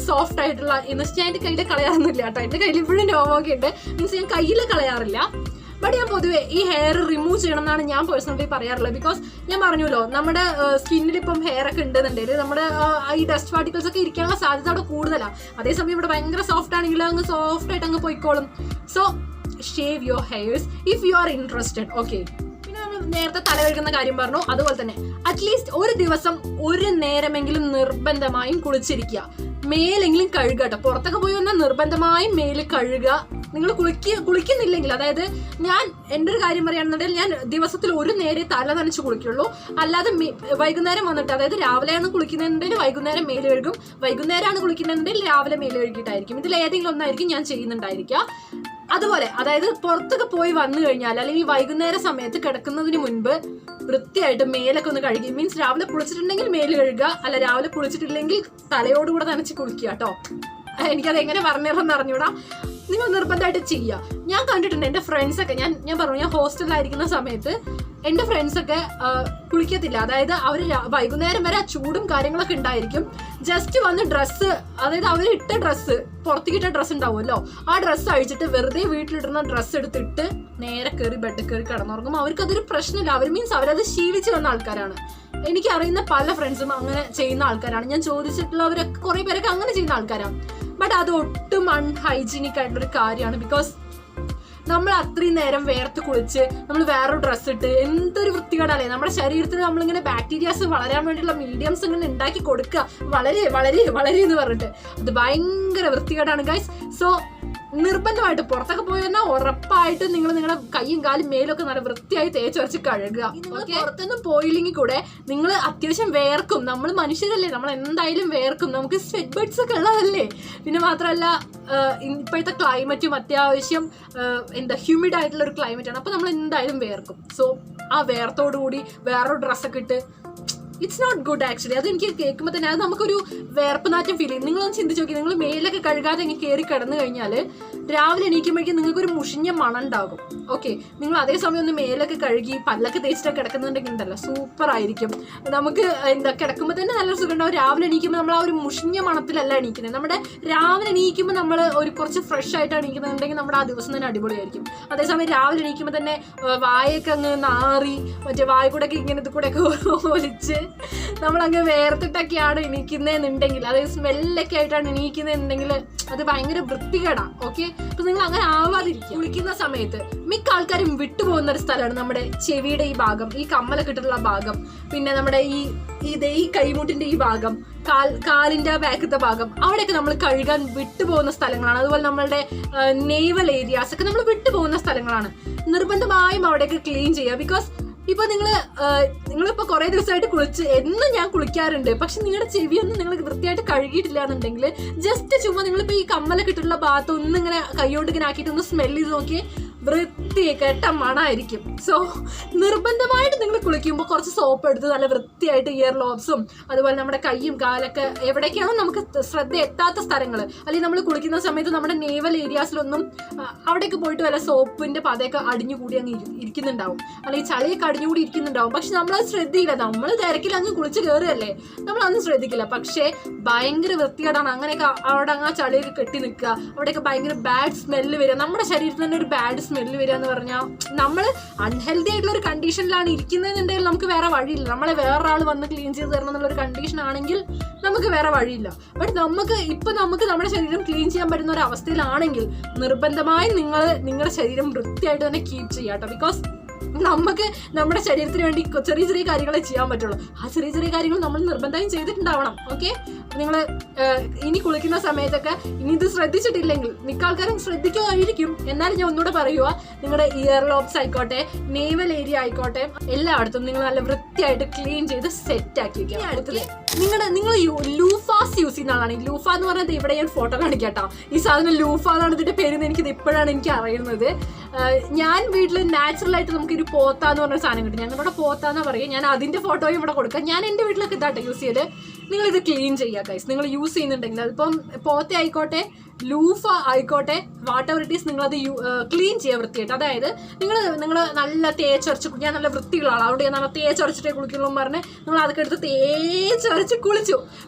Speaker 1: സോഫ്റ്റ് ആയിട്ടുള്ള, എന്ന് വെച്ചാൽ ഞാൻ എൻ്റെ കയ്യിൽ കളയാറൊന്നുമില്ല കേട്ടോ. എൻ്റെ കയ്യിൽ ഇപ്പോഴും രോമമൊക്കെ ഉണ്ട്. മീൻസ് ഞാൻ കയ്യിൽ കളയാറില്ല. ബട്ട് ഞാൻ പൊതുവെ ഈ ഹെയർ റിമൂവ് ചെയ്യണം എന്നാണ് ഞാൻ പേഴ്സണലി പറയാറുള്ളത്. ബിക്കോസ് ഞാൻ പറഞ്ഞല്ലോ, നമ്മുടെ സ്കിന്നിൽ ഇപ്പം ഹെയർ ഒക്കെ ഉണ്ടെന്നുണ്ടെങ്കിൽ നമ്മുടെ ഈ ഡസ്റ്റ് പാർട്ടിക്കിൾസ് ഒക്കെ ഇരിക്കാനുള്ള സാധ്യത അവിടെ കൂടുതലാണ്. അതേസമയം ഇവിടെ ഭയങ്കര സോഫ്റ്റ് ആണെങ്കിൽ അങ്ങ് സോഫ്റ്റ് ആയിട്ട് അങ്ങ് പോയിക്കോളും. So shave your hairs if you are interested. Okay, പിന്നെ നമ്മൾ നേരത്തെ തല കഴുകുന്ന കാര്യം പറഞ്ഞു. അതുപോലെ തന്നെ അറ്റ്ലീസ്റ്റ് ഒരു ദിവസം ഒരു നേരമെങ്കിലും നിർബന്ധമായും കുളിച്ചിരിക്കുക. മേലെങ്കിലും കഴുകട്ടോ. പുറത്തൊക്കെ പോയി വന്നാൽ നിർബന്ധമായും മേല് കഴുകുക. നിങ്ങൾ കുളിക്കുന്നില്ലെങ്കിൽ, അതായത് ഞാൻ എൻ്റെ ഒരു കാര്യം പറയുകയാണെന്നുണ്ടെങ്കിൽ ഞാൻ ദിവസത്തിൽ ഒരു നേരെ തല നനച്ച് കുളിക്കുള്ളൂ. അല്ലാതെ വൈകുന്നേരം വന്നിട്ട്, അതായത് രാവിലെയാണ് കുളിക്കുന്നതെന്നുണ്ടെങ്കിൽ വൈകുന്നേരം മേല് കഴുകും, വൈകുന്നേരമാണ് കുളിക്കുന്നതെന്നുണ്ടെങ്കിൽ രാവിലെ മേല് കഴുകിയിട്ടായിരിക്കും. ഇതിൽ ഏതെങ്കിലും ഒന്നായിരിക്കും ഞാൻ ചെയ്യുന്നുണ്ടായിരിക്കുക. അതുപോലെ അതായത് പുറത്തൊക്കെ പോയി വന്നു കഴിഞ്ഞാൽ, അല്ലെങ്കിൽ വൈകുന്നേര സമയത്ത് കിടക്കുന്നതിന് മുൻപ് വൃത്തിയായിട്ട് മേലൊക്കെ ഒന്ന് കഴുകി. മീൻസ് രാവിലെ കുളിച്ചിട്ടുണ്ടെങ്കിൽ മേല് കഴുകുക, അല്ല രാവിലെ കുളിച്ചിട്ടില്ലെങ്കിൽ തലയോടുകൂടെ നനച്ച് കുളിക്കുക കേട്ടോ. എനിക്കത് എങ്ങനെ പറഞ്ഞിരുന്നെന്ന് അറിഞ്ഞൂടാ. നിങ്ങൾ നിർബന്ധമായിട്ട് ചെയ്യുക. ഞാൻ കണ്ടിട്ടുണ്ട് എൻ്റെ ഫ്രണ്ട്സൊക്കെ, ഞാൻ പറഞ്ഞു, ഞാൻ ഹോസ്റ്റലിലായിരിക്കുന്ന സമയത്ത് എൻ്റെ ഫ്രണ്ട്സൊക്കെ കുളിക്കത്തില്ല. അതായത് അവർ വൈകുന്നേരം വരെ ആ ചൂടും കാര്യങ്ങളൊക്കെ ഉണ്ടായിരിക്കും. ജസ്റ്റ് വന്ന് ഡ്രസ്സ്, അതായത് അവർ ഇട്ട ഡ്രസ്സ്, പുറത്തേക്കിട്ട ഡ്രസ്സ് ഉണ്ടാവുമല്ലോ, ആ ഡ്രസ്സ് അഴിച്ചിട്ട് വെറുതെ വീട്ടിലിടുന്ന ഡ്രസ്സ് എടുത്തിട്ട് നേരെ കയറി ബെഡ് കയറി കിടന്നുറങ്ങും. അവർക്കതൊരു പ്രശ്നമില്ല. അവരത് ശീലിച്ച് വന്ന ആൾക്കാരാണ്. എനിക്കറിയുന്ന പല ഫ്രണ്ട്സും അങ്ങനെ ചെയ്യുന്ന ആൾക്കാരാണ്. ഞാൻ ചോദിച്ചിട്ടുള്ളവരൊക്കെ കുറേ പേരൊക്കെ അങ്ങനെ ചെയ്യുന്ന ആൾക്കാരാണ്. ബട്ട് അത് ഒട്ടും അൺഹൈജീനിക് ആയിട്ടുള്ളൊരു കാര്യമാണ്. ബിക്കോസ് നമ്മൾ അത്രയും നേരം വേർത്ത് കുളിച്ച് നമ്മൾ വേറൊരു ഡ്രസ്സ് ഇട്ട് എന്തൊരു വൃത്തികേടല്ലേ. നമ്മുടെ ശരീരത്തിൽ നമ്മളിങ്ങനെ ബാക്ടീരിയാസ് വളരാൻ വേണ്ടിയിട്ടുള്ള മീഡിയംസ് ഇങ്ങനെ ഉണ്ടാക്കി കൊടുക്കുക, വളരെ വളരെ വളരെ എന്ന് പറഞ്ഞിട്ട്. അത് ഭയങ്കര വൃത്തികേടാണ് ഗൈസ്. സോ നിർബന്ധമായിട്ട് പുറത്തൊക്കെ പോയി വന്നാൽ ഉറപ്പായിട്ട് നിങ്ങൾ നിങ്ങളുടെ കൈയും കാലും മേലൊക്കെ നല്ല വൃത്തിയായി തേച്ച് വരച്ച് കഴുകുക. പുറത്തൊന്നും പോയില്ലെങ്കിൽ കൂടെ നിങ്ങൾ അത്യാവശ്യം വേർക്കും. നമ്മൾ മനുഷ്യരല്ലേ, നമ്മൾ എന്തായാലും വേർക്കും. നമുക്ക് സ്വെറ്റ് ബഡ്സ് ഒക്കെ ഉള്ളതല്ലേ. പിന്നെ മാത്രമല്ല ഇപ്പോഴത്തെ ക്ലൈമറ്റും അത്യാവശ്യം ഹ്യൂമിഡ് ആയിട്ടുള്ള ഒരു ക്ലൈമറ്റാണ്. അപ്പോൾ നമ്മൾ എന്തായാലും വേർക്കും. സോ ആ വേർത്തോടു കൂടി വേറൊരു ഡ്രസ്സൊക്കെ ഇട്ട് ഇറ്റ്സ് നോട്ട് ഗുഡ് ആക്ച്വലി. അത് എനിക്ക് കേൾക്കുമ്പോൾ തന്നെ അത് നമുക്കൊരു വേർപ്പനാറ്റം ഫീൽ ചെയ്യും. നിങ്ങളൊന്ന് ചിന്തിച്ച് നോക്കി, നിങ്ങൾ മേലൊക്കെ കഴുകാതെ ഇങ്ങനെ കയറി കിടന്നു കഴിഞ്ഞാൽ രാവിലെ എണീക്കുമ്പോഴേക്കും നിങ്ങൾക്കൊരു മുഷിഞ്ഞ മണം ഉണ്ടാകും. ഓക്കെ, നിങ്ങൾ അതേസമയം ഒന്ന് മേലൊക്കെ കഴുകി പല്ലൊക്കെ തേച്ചിട്ടൊക്കെ കിടക്കുന്നുണ്ടെങ്കിൽ ഉണ്ടല്ലോ, സൂപ്പർ ആയിരിക്കും. നമുക്ക് കിടക്കുമ്പോൾ തന്നെ നല്ലൊരു സുഖം ഉണ്ടാവും. രാവിലെ എണീക്കുമ്പോൾ നമ്മൾ ആ ഒരു മുഷിഞ്ഞ മണത്തിലല്ല എണീക്കുന്നത്. നമ്മുടെ രാവിലെ എണീക്കുമ്പോൾ നമ്മൾ ഒരു കുറച്ച് ഫ്രഷ് ആയിട്ടാണ് എണീക്കുന്നുണ്ടെങ്കിൽ നമ്മുടെ ആ ദിവസം തന്നെ അടിപൊളിയായിരിക്കും. അതേസമയം രാവിലെ എണീക്കുമ്പോൾ തന്നെ വായൊക്കെ അങ്ങ് നാറി, മറ്റേ വായ കൂടെ ഒക്കെ ഇങ്ങനെ ഇത് കൂടെ ഒക്കെ ഒലിച്ച് നമ്മളങ്ങ് വേർത്തിട്ടൊക്കെയാണ് എണീക്കുന്നതെന്നുണ്ടെങ്കിൽ, അതായത് സ്മെല്ലൊക്കെ ആയിട്ടാണ് എണീക്കുന്നതെന്നുണ്ടെങ്കിൽ അത് ഭയങ്കര വൃത്തികേടാണ്. ഓക്കെ, അപ്പൊ നിങ്ങൾ അങ്ങനെ ആവാതിരിക്കും. കുളിക്കുന്ന സമയത്ത് മിക്ക ആൾക്കാരും വിട്ടുപോകുന്ന ഒരു സ്ഥലമാണ് നമ്മുടെ ചെവിയുടെ ഈ ഭാഗം, ഈ കമ്മലൊക്കെ ഇട്ടിട്ടുള്ള ഭാഗം, പിന്നെ നമ്മുടെ ഈ കൈമുട്ടിന്റെ ഈ ഭാഗം, കാലിന്റെ ബാക്കത്തെ ഭാഗം, അവിടെയൊക്കെ നമ്മൾ കഴുകാൻ വിട്ടുപോകുന്ന സ്ഥലങ്ങളാണ്. അതുപോലെ നമ്മളുടെ നെയ്വൽ ഏരിയാസ് ഒക്കെ നമ്മൾ വിട്ടുപോകുന്ന സ്ഥലങ്ങളാണ്. നിർബന്ധമായും അവിടെയൊക്കെ ക്ലീൻ ചെയ്യുക. ബിക്കോസ് ഇപ്പൊ നിങ്ങളിപ്പോ കുറെ ദിവസമായിട്ട് എന്നും ഞാൻ കുളിക്കാറുണ്ട്, പക്ഷെ നിങ്ങളുടെ ചെവിയൊന്നും നിങ്ങൾ വൃത്തിയായിട്ട് കഴുകിയിട്ടില്ല എന്നുണ്ടെങ്കിൽ ജസ്റ്റ് ചുമ്മാ നിങ്ങളിപ്പോ ഈ കമ്മലൊക്കെ ഇട്ടിട്ടുള്ള ഭാഗത്ത് ഒന്നിങ്ങനെ കൈകൊണ്ട് ഇങ്ങനെ ആക്കിയിട്ട് ഒന്ന് സ്മെല്ല് ചെയ്ത് നോക്കി, വൃത്തിയൊക്കെ മണമായിരിക്കും. സോ നിർബന്ധമായിട്ട് നിങ്ങൾ കുളിക്കുമ്പോൾ കുറച്ച് സോപ്പ് എടുത്ത് നല്ല വൃത്തിയായിട്ട് ഇയർ ലോബ്സും അതുപോലെ നമ്മുടെ കൈയും കാലൊക്കെ എവിടേക്കാണോ നമുക്ക് ശ്രദ്ധ എത്താത്ത സ്ഥലങ്ങൾ, അല്ലെങ്കിൽ നമ്മൾ കുളിക്കുന്ന സമയത്ത് നമ്മുടെ നേവൽ ഏരിയാസിലൊന്നും അവിടേക്ക് പോയിട്ട് വല്ല സോപ്പിന്റെ പതയൊക്കെ അടിഞ്ഞുകൂടി അങ്ങ് ഇരിക്കുന്നുണ്ടാവും, അല്ലെങ്കിൽ ചളിയൊക്കെ അടിഞ്ഞുകൂടി ഇരിക്കുന്നുണ്ടാവും. പക്ഷെ നമ്മളത് ശ്രദ്ധിക്കില്ല. നമ്മൾ തിരക്കിൽ അങ്ങ് കുളിച്ച് കയറുകയല്ലേ, നമ്മളതൊന്നും ശ്രദ്ധിക്കില്ല. പക്ഷേ ഭയങ്കര വൃത്തികേടാണ്. അങ്ങനെയൊക്കെ അവിടെ അങ്ങ് ആ ചളിയൊക്കെ കെട്ടി നിൽക്കുക, അവിടെയൊക്കെ ഭയങ്കര ബാഡ് സ്മെല്ല് വരിക. നമ്മുടെ ശരീരത്തിൽ തന്നെ ഒരു ബാഡ് സ്മെല്ല് വരിക എന്ന് പറഞ്ഞാൽ നമ്മൾ അൺഹെൽത്തി ആയിട്ടുള്ള ഒരു കണ്ടീഷനിലാണ് ഇരിക്കുന്നതെന്നുണ്ടെങ്കിൽ നമുക്ക് വേറെ വഴിയില്ല. നമ്മളെ വേറൊരാൾ വന്ന് ക്ലീൻ ചെയ്ത് തരണം എന്നുള്ളൊരു കണ്ടീഷൻ ആണെങ്കിൽ നമുക്ക് വേറെ വഴിയില്ല. ബട്ട് നമുക്ക് നമ്മുടെ ശരീരം ക്ലീൻ ചെയ്യാൻ പറ്റുന്ന ഒരു അവസ്ഥയിലാണെങ്കിൽ നിർബന്ധമായും നിങ്ങൾ നിങ്ങളുടെ ശരീരം വൃത്തിയായിട്ട് തന്നെ കീപ്പ് ചെയ്യാട്ടോ. ബിക്കോസ് നമുക്ക് നമ്മുടെ ശരീരത്തിന് വേണ്ടി ചെറിയ ചെറിയ കാര്യങ്ങളെ ചെയ്യാൻ പറ്റുള്ളൂ. ആ ചെറിയ ചെറിയ കാര്യങ്ങൾ നമ്മൾ നിർബന്ധമായും ചെയ്തിട്ടുണ്ടാവണം. ഓക്കെ, നിങ്ങൾ ഇനി കുളിക്കുന്ന സമയത്തൊക്കെ ഇനി ഇത് ശ്രദ്ധിച്ചിട്ടില്ലെങ്കിൽ മിക്ക ആൾക്കാരും ശ്രദ്ധിക്കുമായിരിക്കും, എന്നാലും ഞാൻ ഒന്നുകൂടെ പറയുക, നിങ്ങളുടെ ഇയർ ലോബ്സ് ആയിക്കോട്ടെ, നേവൽ ഏരിയ ആയിക്കോട്ടെ, എല്ലായിടത്തും നിങ്ങൾ നല്ല വൃത്തിയായിട്ട് ക്ലീൻ ചെയ്ത് സെറ്റ് ആക്കി വെക്കുക. അടുത്തത് നിങ്ങൾ ലൂഫാസ് യൂസ് ചെയ്യുന്ന ആളാണ്. ലൂഫ എന്ന് പറയുന്നത് ഇവിടെ ഞാൻ ഫോട്ടോ കാണിക്കാട്ടോ. ഈ സാധനം ലൂഫ എന്നാണ് ഇതിന്റെ പേര്. എനിക്കിത് ഇപ്പോഴാണ് എനിക്ക് അറിയുന്നത്. ഞാൻ വീട്ടിൽ നാച്ചുറൽ ആയിട്ട് നമുക്കൊരു പോത്ത എന്ന് പറഞ്ഞ സാധനം കിട്ടും. ഞങ്ങളുടെ പോത്താന്ന് പറയും. ഞാൻ അതിന്റെ ഫോട്ടോയും ഇവിടെ കൊടുക്കാം. ഞാൻ എൻ്റെ വീട്ടിലൊക്കെ ഇതാട്ടോ യൂസ് ചെയ്ത്. നിങ്ങൾ ഇത് ക്ലീൻ ചെയ്യുക ഗൈസ്. നിങ്ങൾ യൂസ് ചെയ്യുന്നുണ്ടെങ്കിൽ അതിപ്പം പോത്ത ആയിക്കോട്ടെ, ലൂഫ ആയിക്കോട്ടെ, വാട്ട് എവർ ഇറ്റ് ഈസ്, നിങ്ങളത് ക്ലീൻ ചെയ്യുക വൃത്തിയായിട്ട്. അതായത് നിങ്ങൾ നല്ല തേച്ചരച്ച്, ഞാൻ നല്ല വൃത്തിയുള്ള ആളാണ്, അതുകൊണ്ട് ഞാൻ നല്ല തേച്ചരച്ചിട്ടേ കുളിക്കുള്ളൂ പറഞ്ഞ് നിങ്ങൾ അതൊക്കെ എടുത്ത് തേച്ചരച്ച് കുളിച്ചു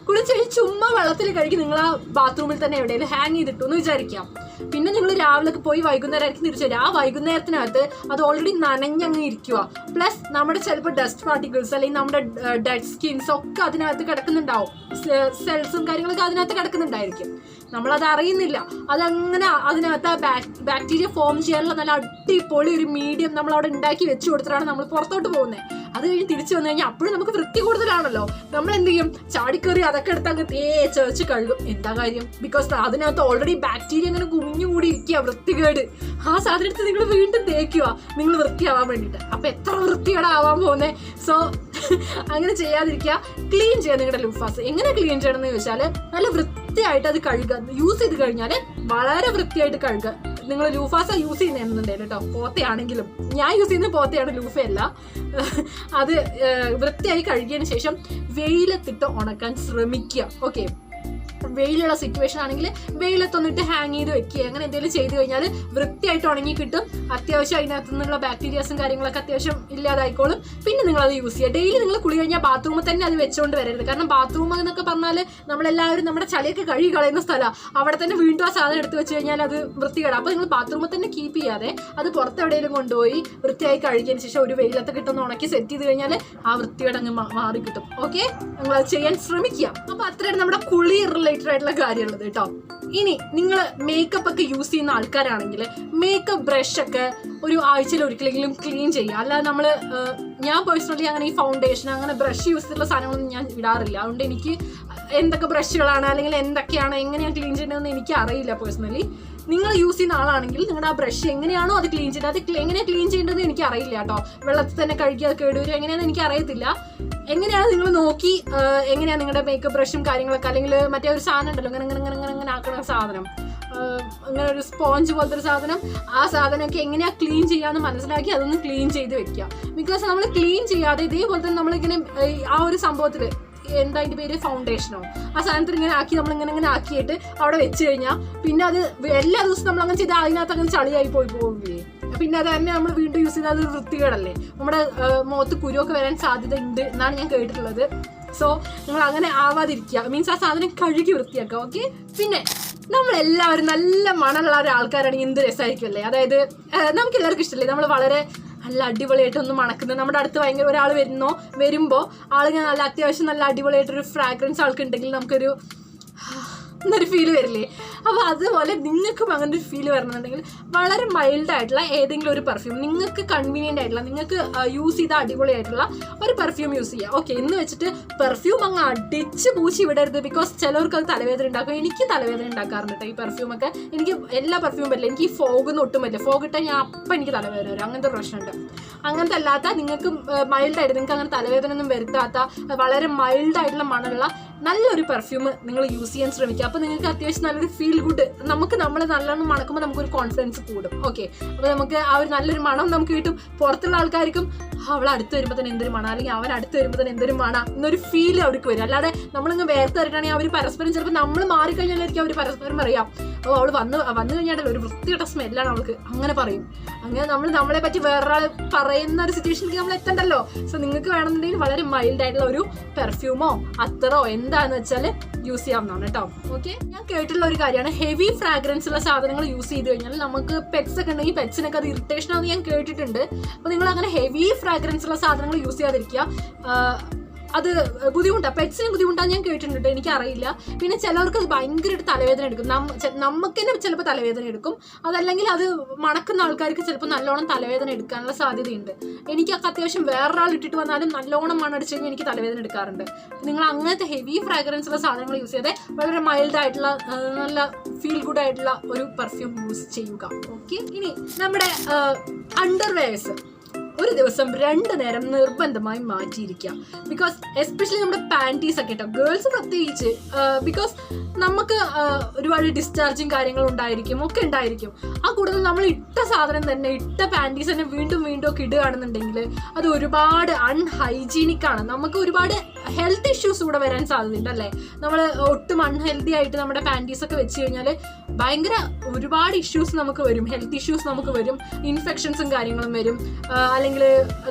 Speaker 1: കഴിഞ്ഞ് ചുമ്മാ വെള്ളത്തിൽ കഴുകി നിങ്ങൾ ആ ബാത്റൂമിൽ തന്നെ എവിടെയെങ്കിലും ഹാങ് ചെയ്തിട്ടു എന്ന് വിചാരിക്കാം. പിന്നെ നിങ്ങൾ രാവിലെ പോയി വൈകുന്നേരം ആയിരിക്കും തിരിച്ചു വരിക. ആ വൈകുന്നേരത്തിനകത്ത് അത് ഓൾറെഡി നനഞ്ഞങ്ങ് ഇരിക്കുക. പ്ലസ് നമ്മുടെ ചിലപ്പോൾ ഡസ്റ്റ് പാർട്ടിക്കിൾസ് അല്ലെങ്കിൽ നമ്മുടെ ഡെഡ് സ്കിൻസ് ഒക്കെ അതിനകത്ത് കിടക്കുന്നുണ്ടാവും. സെൽസും കാര്യങ്ങളൊക്കെ അതിനകത്ത് കിടക്കുന്നുണ്ടായിരിക്കും. നമ്മളത് അറിയുന്നില്ല. അതങ്ങനെ അതിനകത്ത് ആ ബാക്ടീരിയ ഫോം ചെയ്യാനുള്ള നല്ല അടിപൊളി ഒരു മീഡിയം നമ്മൾ അവിടെ ഉണ്ടാക്കി വെച്ച് കൊടുത്തിട്ടാണ് നമ്മൾ പുറത്തോട്ട് പോകുന്നത്. അത് കഴിഞ്ഞ് തിരിച്ചു വന്നു കഴിഞ്ഞാൽ അപ്പോഴും നമുക്ക് വൃത്തി കൂടുതലാണല്ലോ. നമ്മൾ എന്ത് ചെയ്യും? ചാടിക്കറി അതൊക്കെ എടുത്ത് അങ്ങ് തേച്ച് കഴുകും. എന്താ കാര്യം? ബിക്കോസ് അതിനകത്ത് ഓൾറെഡി ബാക്ടീരിയ അങ്ങനെ കുമിഞ്ഞുകൂടി ഇരിക്കുക, വൃത്തികേട്. ആ സാധനത്തിൽ നിങ്ങൾ വീണ്ടും തേക്കുക നിങ്ങൾ വൃത്തിയാവാൻ വേണ്ടിയിട്ട്. അപ്പൊ എത്ര വൃത്തികേടാവാൻ പോകുന്നേ. സോ അങ്ങനെ ചെയ്യാതിരിക്കുക. ക്ലീൻ ചെയ്യുക നിങ്ങളുടെ ലൂഫാസ്. എങ്ങനെ ക്ലീൻ ചെയ്യണം എന്ന് ചോദിച്ചാൽ നല്ല വൃത്തിയായിട്ട് അത് കഴുകുക. യൂസ് ചെയ്ത് കഴിഞ്ഞാൽ വളരെ വൃത്തിയായിട്ട് കഴുകുക. നിങ്ങൾ ലൂഫാസ യൂസ് ചെയ്യുന്നുണ്ടെങ്കിൽ കേട്ടോ, പോത്തയാണെങ്കിലും. ഞാൻ യൂസ് ചെയ്യുന്ന പോത്തയാണ്, ലൂഫയല്ല. അത് വൃത്തിയായി കഴുകിയതിന് ശേഷം വെയിലത്തിട്ട് ഉണക്കാൻ ശ്രമിക്കുക. ഓക്കെ, വെയിലുള്ള സിറ്റുവേഷൻ ആണെങ്കിൽ വെയിലത്തൊന്നിട്ട് ഹാങ് ചെയ്ത് വെക്കുക. അങ്ങനെ എന്തെങ്കിലും ചെയ്ത് കഴിഞ്ഞാൽ വൃത്തിയായിട്ട് ഉണങ്ങി കിട്ടും. അത്യാവശ്യം അതിനകത്ത് നിന്നുള്ള ബാക്ടീരിയാസും കാര്യങ്ങളൊക്കെ അത്യാവശ്യം ഇല്ലാതായിക്കോളും. പിന്നെ നിങ്ങൾ അത് യൂസ് ചെയ്യുക. ഡെയിലി നിങ്ങൾ കുളി കഴിഞ്ഞാൽ ബാത്റൂമിൽ തന്നെ അത് വെച്ചുകൊണ്ട് വരരുത്. കാരണം ബാത്റൂം എന്നൊക്കെ പറഞ്ഞാൽ നമ്മളെല്ലാവരും നമ്മുടെ ചളിയൊക്കെ കഴുകി കളയുന്ന സ്ഥലമാണ്. അവിടെ തന്നെ വീണ്ടും ആ സാധനം എടുത്ത് വെച്ച് കഴിഞ്ഞാൽ അത് വൃത്തികേടാണ്. അപ്പോൾ നിങ്ങൾ ബാത്റൂമിൽ തന്നെ കീപ്പ് ചെയ്യാതെ അത് പുറത്തെവിടെയെങ്കിലും കൊണ്ടുപോയി വൃത്തിയായി കഴുകിയതിന് ശേഷം ഒരു വെയിലത്ത് കിട്ടുന്ന ഉണക്കി സെറ്റ് ചെയ്ത് കഴിഞ്ഞാൽ ആ വൃത്തികേട് അങ്ങ് മാറി കിട്ടും. ഓക്കെ, നിങ്ങൾ അത് ചെയ്യാൻ ശ്രമിക്കുക. അപ്പോൾ അത്രയാണ് നമ്മുടെ കുളി റിലേറ്റഡ് ആയിട്ടുള്ള കാര്യമുള്ളത് കേട്ടോ. ഇനി നിങ്ങൾ മേക്കപ്പ് ഒക്കെ യൂസ് ചെയ്യുന്ന ആൾക്കാരാണെങ്കിൽ മേക്കപ്പ് ബ്രഷ് ഒക്കെ ഒരു ആഴ്ചയിൽ ഒരിക്കലെങ്കിലും ക്ലീൻ ചെയ്യുക. അല്ലാതെ ഞാൻ പേഴ്സണലി അങ്ങനെ ഈ ഫൗണ്ടേഷൻ അങ്ങനെ ബ്രഷ് യൂസ് ചെയ്തിട്ടുള്ള സാധനങ്ങളൊന്നും ഞാൻ ഇടാറില്ല. അതുകൊണ്ട് എനിക്ക് എന്തൊക്കെ ബ്രഷുകളാണ് അല്ലെങ്കിൽ എന്തൊക്കെയാണ് എങ്ങനെയാണ് ക്ലീൻ ചെയ്യേണ്ടതെന്ന് എനിക്ക് അറിയില്ല പേഴ്സണലി. നിങ്ങൾ യൂസ് ചെയ്യുന്ന ആളാണെങ്കിൽ നിങ്ങളുടെ ആ ബ്രഷ് എങ്ങനെയാണോ അത് ക്ലീൻ ചെയ്യേണ്ടത്, അത് എങ്ങനെയാണ് ക്ലീൻ ചെയ്യേണ്ടത് എനിക്ക് അറിയില്ല കേട്ടോ. വെള്ളത്തിൽ തന്നെ കഴുകി അത് കേടുവരും എങ്ങനെയാണെന്ന് എനിക്ക് അറിയത്തില്ല. എങ്ങനെയാണ് നിങ്ങൾ നോക്കി എങ്ങനെയാണ് നിങ്ങളുടെ മേക്കപ്പ് ബ്രഷും കാര്യങ്ങളൊക്കെ, അല്ലെങ്കിൽ മറ്റേ ഒരു സാധനം ഉണ്ടല്ലോ ഇങ്ങനെ ആക്കണ സാധനം, അങ്ങനെ ഒരു സ്പോഞ്ച് പോലത്തെ ഒരു സാധനം, ആ സാധനമൊക്കെ എങ്ങനെയാ ക്ലീൻ ചെയ്യാന്ന് മനസ്സിലാക്കി അതൊന്ന് ക്ലീൻ ചെയ്ത് വെക്കുക. ബിക്കോസ് നമ്മൾ ക്ലീൻ ചെയ്യാതെ ഇതേപോലെ തന്നെ നമ്മളിങ്ങനെ ആ ഒരു സംഭവത്തിൽ എന്താ അതിൻ്റെ പേര്, ഫൗണ്ടേഷനോ, ആ സാധനത്തിൽ ഇങ്ങനെ ആക്കി നമ്മളിങ്ങനെ ആക്കിയിട്ട് അവിടെ വെച്ച് കഴിഞ്ഞാൽ പിന്നെ അത് എല്ലാ ദിവസവും നമ്മൾ അങ്ങനെ ചെയ്താൽ അതിനകത്ത് അങ്ങനെ ചളിയായി പോവുകയെ. പിന്നെ അത് തന്നെ നമ്മൾ വീണ്ടും യൂസ് ചെയ്താൽ അത് വൃത്തികേടല്ലേ. നമ്മുടെ മുഖത്ത് കുരുവൊക്കെ വരാൻ സാധ്യത ഉണ്ട് എന്നാണ് ഞാൻ കേട്ടിട്ടുള്ളത്. സോ നിങ്ങൾ അങ്ങനെ ആവാതിരിക്കുക. മീൻസ് ആ സാധനം കഴുകി വൃത്തിയാക്കുക. ഓക്കെ, പിന്നെ നമ്മളെല്ലാവരും നല്ല മണമുള്ള ഒരാൾക്കാരാണെങ്കിൽ എന്ത് രസമായിരിക്കും അല്ലേ. അതായത് നമുക്ക് എല്ലാവർക്കും ഇഷ്ടമല്ലേ നമ്മൾ വളരെ നല്ല അടിപൊളിയായിട്ടൊന്ന് മണക്കുന്നത്. നമ്മുടെ അടുത്ത് ഭയങ്കര ഒരാൾ വരുമ്പോൾ ആളിങ്ങനെ നല്ല അത്യാവശ്യം നല്ല അടിപൊളിയായിട്ടൊരു ഫ്രാഗ്രൻസ് ആൾക്കുണ്ടെങ്കിൽ നമുക്കൊരു എന്നൊരു ഫീല് വരില്ലേ. അപ്പോൾ അതുപോലെ നിങ്ങൾക്കും അങ്ങനെ ഒരു ഫീല് വരണമെന്നുണ്ടെങ്കിൽ വളരെ മൈൽഡായിട്ടുള്ള ഏതെങ്കിലും ഒരു പെർഫ്യൂം, നിങ്ങൾക്ക് കൺവീനിയൻ്റ് ആയിട്ടുള്ള, നിങ്ങൾക്ക് യൂസ് ചെയ്ത അടിപൊളിയായിട്ടുള്ള ഒരു പെർഫ്യൂം യൂസ് ചെയ്യുക. ഓക്കെ, എന്ന് വെച്ചിട്ട് പെർഫ്യൂം അങ്ങ് അടിച്ച് പൂച്ചി വിടരുത്. ബിക്കോസ് ചിലവർക്ക് അത് തലവേദന ഉണ്ടാക്കും. എനിക്ക് തലവേദന ഉണ്ടാക്കാറുണ്ട് കേട്ടോ ഈ പെർഫ്യൂമൊക്കെ. എനിക്ക് എല്ലാ പെർഫ്യൂം പറ്റില്ല. എനിക്ക് ഈ ഫോഗൊന്നും ഒട്ടും പറ്റില്ല. ഫോഗ് ഇട്ടാൽ ഞാൻ അപ്പം എനിക്ക് തലവേദന വരും. അങ്ങനത്തെ പ്രശ്നമുണ്ട്. അങ്ങനത്തെ അല്ലാത്ത നിങ്ങൾക്ക് മൈൽഡായിട്ട് നിങ്ങൾക്ക് അങ്ങനെ തലവേദന ഒന്നും വരുത്താത്ത വളരെ മൈൽഡായിട്ടുള്ള മണമുള്ള നല്ലൊരു പെർഫ്യൂം നിങ്ങൾ യൂസ് ചെയ്യാൻ ശ്രമിക്കുക. അപ്പോൾ നിങ്ങൾക്ക് അത്യാവശ്യം നല്ലൊരു ഫീൽ ഗുഡ്, നമ്മൾ നല്ലോണം മണക്കുമ്പോൾ നമുക്കൊരു കോൺഫിഡൻസ് കൂടും. ഓക്കെ, അപ്പോൾ നമുക്ക് ആ ഒരു നല്ലൊരു മണം നമുക്ക് കിട്ടും. പുറത്തുള്ള ആൾക്കാർക്കും അവൾ അടുത്ത് വരുമ്പോൾ തന്നെ എന്തൊരു മണം, അല്ലെങ്കിൽ അവൻ അടുത്ത് വരുമ്പോൾ തന്നെ എന്തൊരു മണം എന്നൊരു ഫീൽ അവർക്ക് വരും. അല്ലാതെ നമ്മളിങ്ങ് വേർത്ത് തരട്ടാണെങ്കിൽ അവർ പരസ്പരം ചിലപ്പോൾ നമ്മൾ മാറിക്കഴിഞ്ഞാലായിരിക്കും അവർ പരസ്പരം പറയാം, അപ്പോൾ അവൾ വന്നു കഴിഞ്ഞാൽ ഒരു വൃത്തിയുടെ സ്മെല്ലാണ് അവൾക്ക്, അങ്ങനെ പറയും. അങ്ങനെ നമ്മളെ പറ്റി വേറൊരാൾ പറയുന്ന ഒരു സിറ്റുവേഷനിലേക്ക് നമ്മൾ എത്തണ്ടല്ലോ. സോ നിങ്ങൾക്ക് വേണമെന്നുണ്ടെങ്കിൽ വളരെ മൈൽഡ് ആയിട്ടുള്ള ഒരു പെർഫ്യൂമോ അത്തറോ എന്താന്ന് വെച്ചാൽ യൂസ് ചെയ്യാവുന്നതാണ് കേട്ടോ. ഓക്കെ, ഞാൻ കേട്ടിട്ടുള്ള ഒരു കാര്യമാണ് ഹെവി ഫ്രാഗ്രൻസ് ഉള്ള സാധനങ്ങൾ യൂസ് ചെയ്ത് കഴിഞ്ഞാൽ നമുക്ക് പെറ്റ്സ് ഒക്കെ ഉണ്ടെങ്കിൽ പെറ്റ്സിനൊക്കെ അത് ഇറിറ്റേഷൻ ആണെന്ന് ഞാൻ കേട്ടിട്ടുണ്ട്. അപ്പോൾ നിങ്ങൾ അങ്ങനെ ഹെവി ഫ്രാഗ്രൻസ് ഉള്ള സാധനങ്ങൾ യൂസ് ചെയ്യാതിരിക്കുക. അത് ബുദ്ധിമുട്ടാണ്, പെറ്റ്സിന് ബുദ്ധിമുട്ടാണ് ഞാൻ കേട്ടിട്ടുണ്ട്, എനിക്കറിയില്ല. പിന്നെ ചിലവർക്ക് അത് ഭയങ്കരമായിട്ട് തലവേദന എടുക്കും, നമുക്ക് തന്നെ ചിലപ്പോൾ തലവേദന എടുക്കും. അതല്ലെങ്കിൽ അത് മണക്കുന്ന ആൾക്കാർക്ക് ചിലപ്പോൾ നല്ലോണം തലവേദന എടുക്കാനുള്ള സാധ്യതയുണ്ട്. എനിക്കൊക്കെ അത്യാവശ്യം വേറൊരാൾ ഇട്ടിട്ട് വന്നാലും നല്ലോണം മണടിച്ച് കഴിഞ്ഞാൽ എനിക്ക് തലവേദന എടുക്കാറുണ്ട്. നിങ്ങൾ അങ്ങനത്തെ ഹെവി ഫ്രാഗ്രൻസ് ഉള്ള സാധനങ്ങൾ യൂസ് ചെയ്താൽ വളരെ മൈൽഡ് ആയിട്ടുള്ള നല്ല ഫീൽ ഗുഡ് ആയിട്ടുള്ള ഒരു പെർഫ്യൂം യൂസ് ചെയ്യുക. ഓക്കെ, ഇനി നമ്മുടെ അണ്ടർവെയർസ് ഒരു ദിവസം 2 നേരം നിർബന്ധമായി മാറ്റിയിരിക്കുക. ബിക്കോസ് എസ്പെഷ്യലി നമ്മുടെ പാൻറ്റീസ് ഒക്കെ കേട്ടോ, ഗേൾസ് പ്രത്യേകിച്ച്, ബിക്കോസ് നമുക്ക് ഒരുപാട് ഡിസ്ചാർജിങ് കാര്യങ്ങൾ ഉണ്ടായിരിക്കും, ഒക്കെ ഉണ്ടായിരിക്കും. ആ കൂടുതൽ നമ്മൾ ഇട്ട സാധനം തന്നെ, ഇട്ട പാൻറ്റീസ് തന്നെ വീണ്ടും വീണ്ടും ഒക്കെ ഇടുകയാണെന്നുണ്ടെങ്കിൽ അത് ഒരുപാട് അൺഹൈജീനിക് ആണ്. നമുക്ക് ഒരുപാട് ഹെൽത്ത് ഇഷ്യൂസ് കൂടെ വരാൻ സാധ്യതയുണ്ട് അല്ലേ. നമ്മൾ ഒട്ടും അൺഹെൽത്തി ആയിട്ട് നമ്മുടെ പാൻറ്റീസ് ഒക്കെ വെച്ച് കഴിഞ്ഞാൽ ഭയങ്കര ഒരുപാട് ഇഷ്യൂസ് നമുക്ക് വരും, ഹെൽത്ത് ഇഷ്യൂസ് നമുക്ക് വരും, ഇൻഫെക്ഷൻസും കാര്യങ്ങളും വരും, അല്ലെങ്കിൽ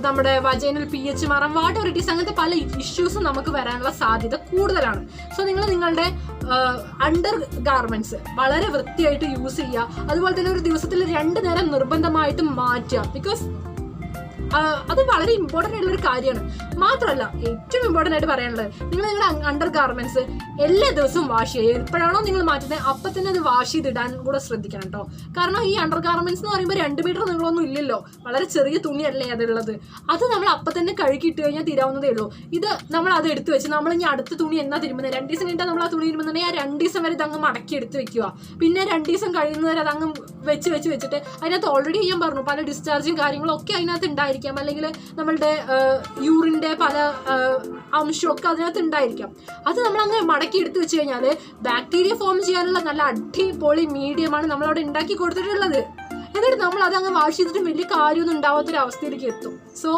Speaker 1: നമ്മുടെ വജൈനൽ pH മാറാം, വാട്ട് എവർ ഇറ്റ് ഈസ്, അങ്ങനത്തെ പല ഇഷ്യൂസും നമുക്ക് വരാനുള്ള സാധ്യത കൂടുതലാണ്. സോ നിങ്ങൾ നിങ്ങളുടെ അണ്ടർ ഗാർമെന്റ്സ് വളരെ വൃത്തിയായിട്ട് യൂസ് ചെയ്യുക. അതുപോലെ തന്നെ ഒരു ദിവസത്തിൽ 2 നേരം നിർബന്ധമായിട്ട് മാറ്റുക. ബിക്കോസ് അത് വളരെ ഇമ്പോർട്ടൻ്റ് ആയിട്ടുള്ള ഒരു കാര്യമാണ്. മാത്രമല്ല ഏറ്റവും ഇമ്പോർട്ടൻ്റ് ആയിട്ട് പറയാനുള്ളത്, നിങ്ങൾ നിങ്ങളുടെ അണ്ടർ ഗാർമെന്റ്സ് എല്ലാ ദിവസവും വാഷ് ചെയ്യുക. എപ്പോഴാണോ നിങ്ങൾ മാറ്റുന്നത് അപ്പം തന്നെ അത് വാഷ് ചെയ്തിടാൻ കൂടെ ശ്രദ്ധിക്കണം കേട്ടോ. കാരണം ഈ അണ്ടർ ഗാർമെന്റ്സ് എന്ന് പറയുമ്പോൾ 2 മീറ്റർ നീളമൊന്നും ഇല്ലല്ലോ, വളരെ ചെറിയ തുണിയല്ലേ അതുള്ളത്. അത് നമ്മൾ അപ്പം തന്നെ കഴുകിയിട്ട് കഴിഞ്ഞാൽ തീരാവുന്നതേ ഉള്ളൂ. ഇത് നമ്മൾ അത് എടുത്ത് വെച്ച് നമ്മൾ ഇനി അടുത്ത തുണി എന്നാ തിരുമ്പുന്നത്, 2 ദിവസം കഴിഞ്ഞാൽ നമ്മൾ ആ തുണി തിരുമ്പുന്നുണ്ടെങ്കിൽ ആ 2 ദിവസം വരെ ഇതങ്ങ് മടക്കി എടുത്ത് വെക്കുക. പിന്നെ 2 ദിവസം കഴിയുന്നവരെ അതങ്ങ് വെച്ചിട്ട് അതിനകത്ത് ഓൾറെഡി ഞാൻ പറഞ്ഞു പല ഡിസ്ചാർജും കാര്യങ്ങളും ഒക്കെ അതിനകത്ത് ഉണ്ടായിരിക്കും, അല്ലെങ്കിൽ നമ്മളുടെ യൂറിന്റെ പല അംശമൊക്കെ അതിനകത്ത് ഉണ്ടായിരിക്കാം. അത് നമ്മളങ്ങ് മടക്കി എടുത്ത് വെച്ച് കഴിഞ്ഞാൽ ബാക്ടീരിയ ഫോം ചെയ്യാനുള്ള നല്ല അടിപൊളി മീഡിയമാണ് നമ്മളവിടെ ഉണ്ടാക്കി കൊടുത്തിട്ടുള്ളത്. എന്നിട്ട് നമ്മൾ അതങ്ങ് വാഷ് ചെയ്തിട്ടും വലിയ കാര്യമൊന്നും ഉണ്ടാവാത്തൊരവസ്ഥയിലേക്ക് എത്തും. സോ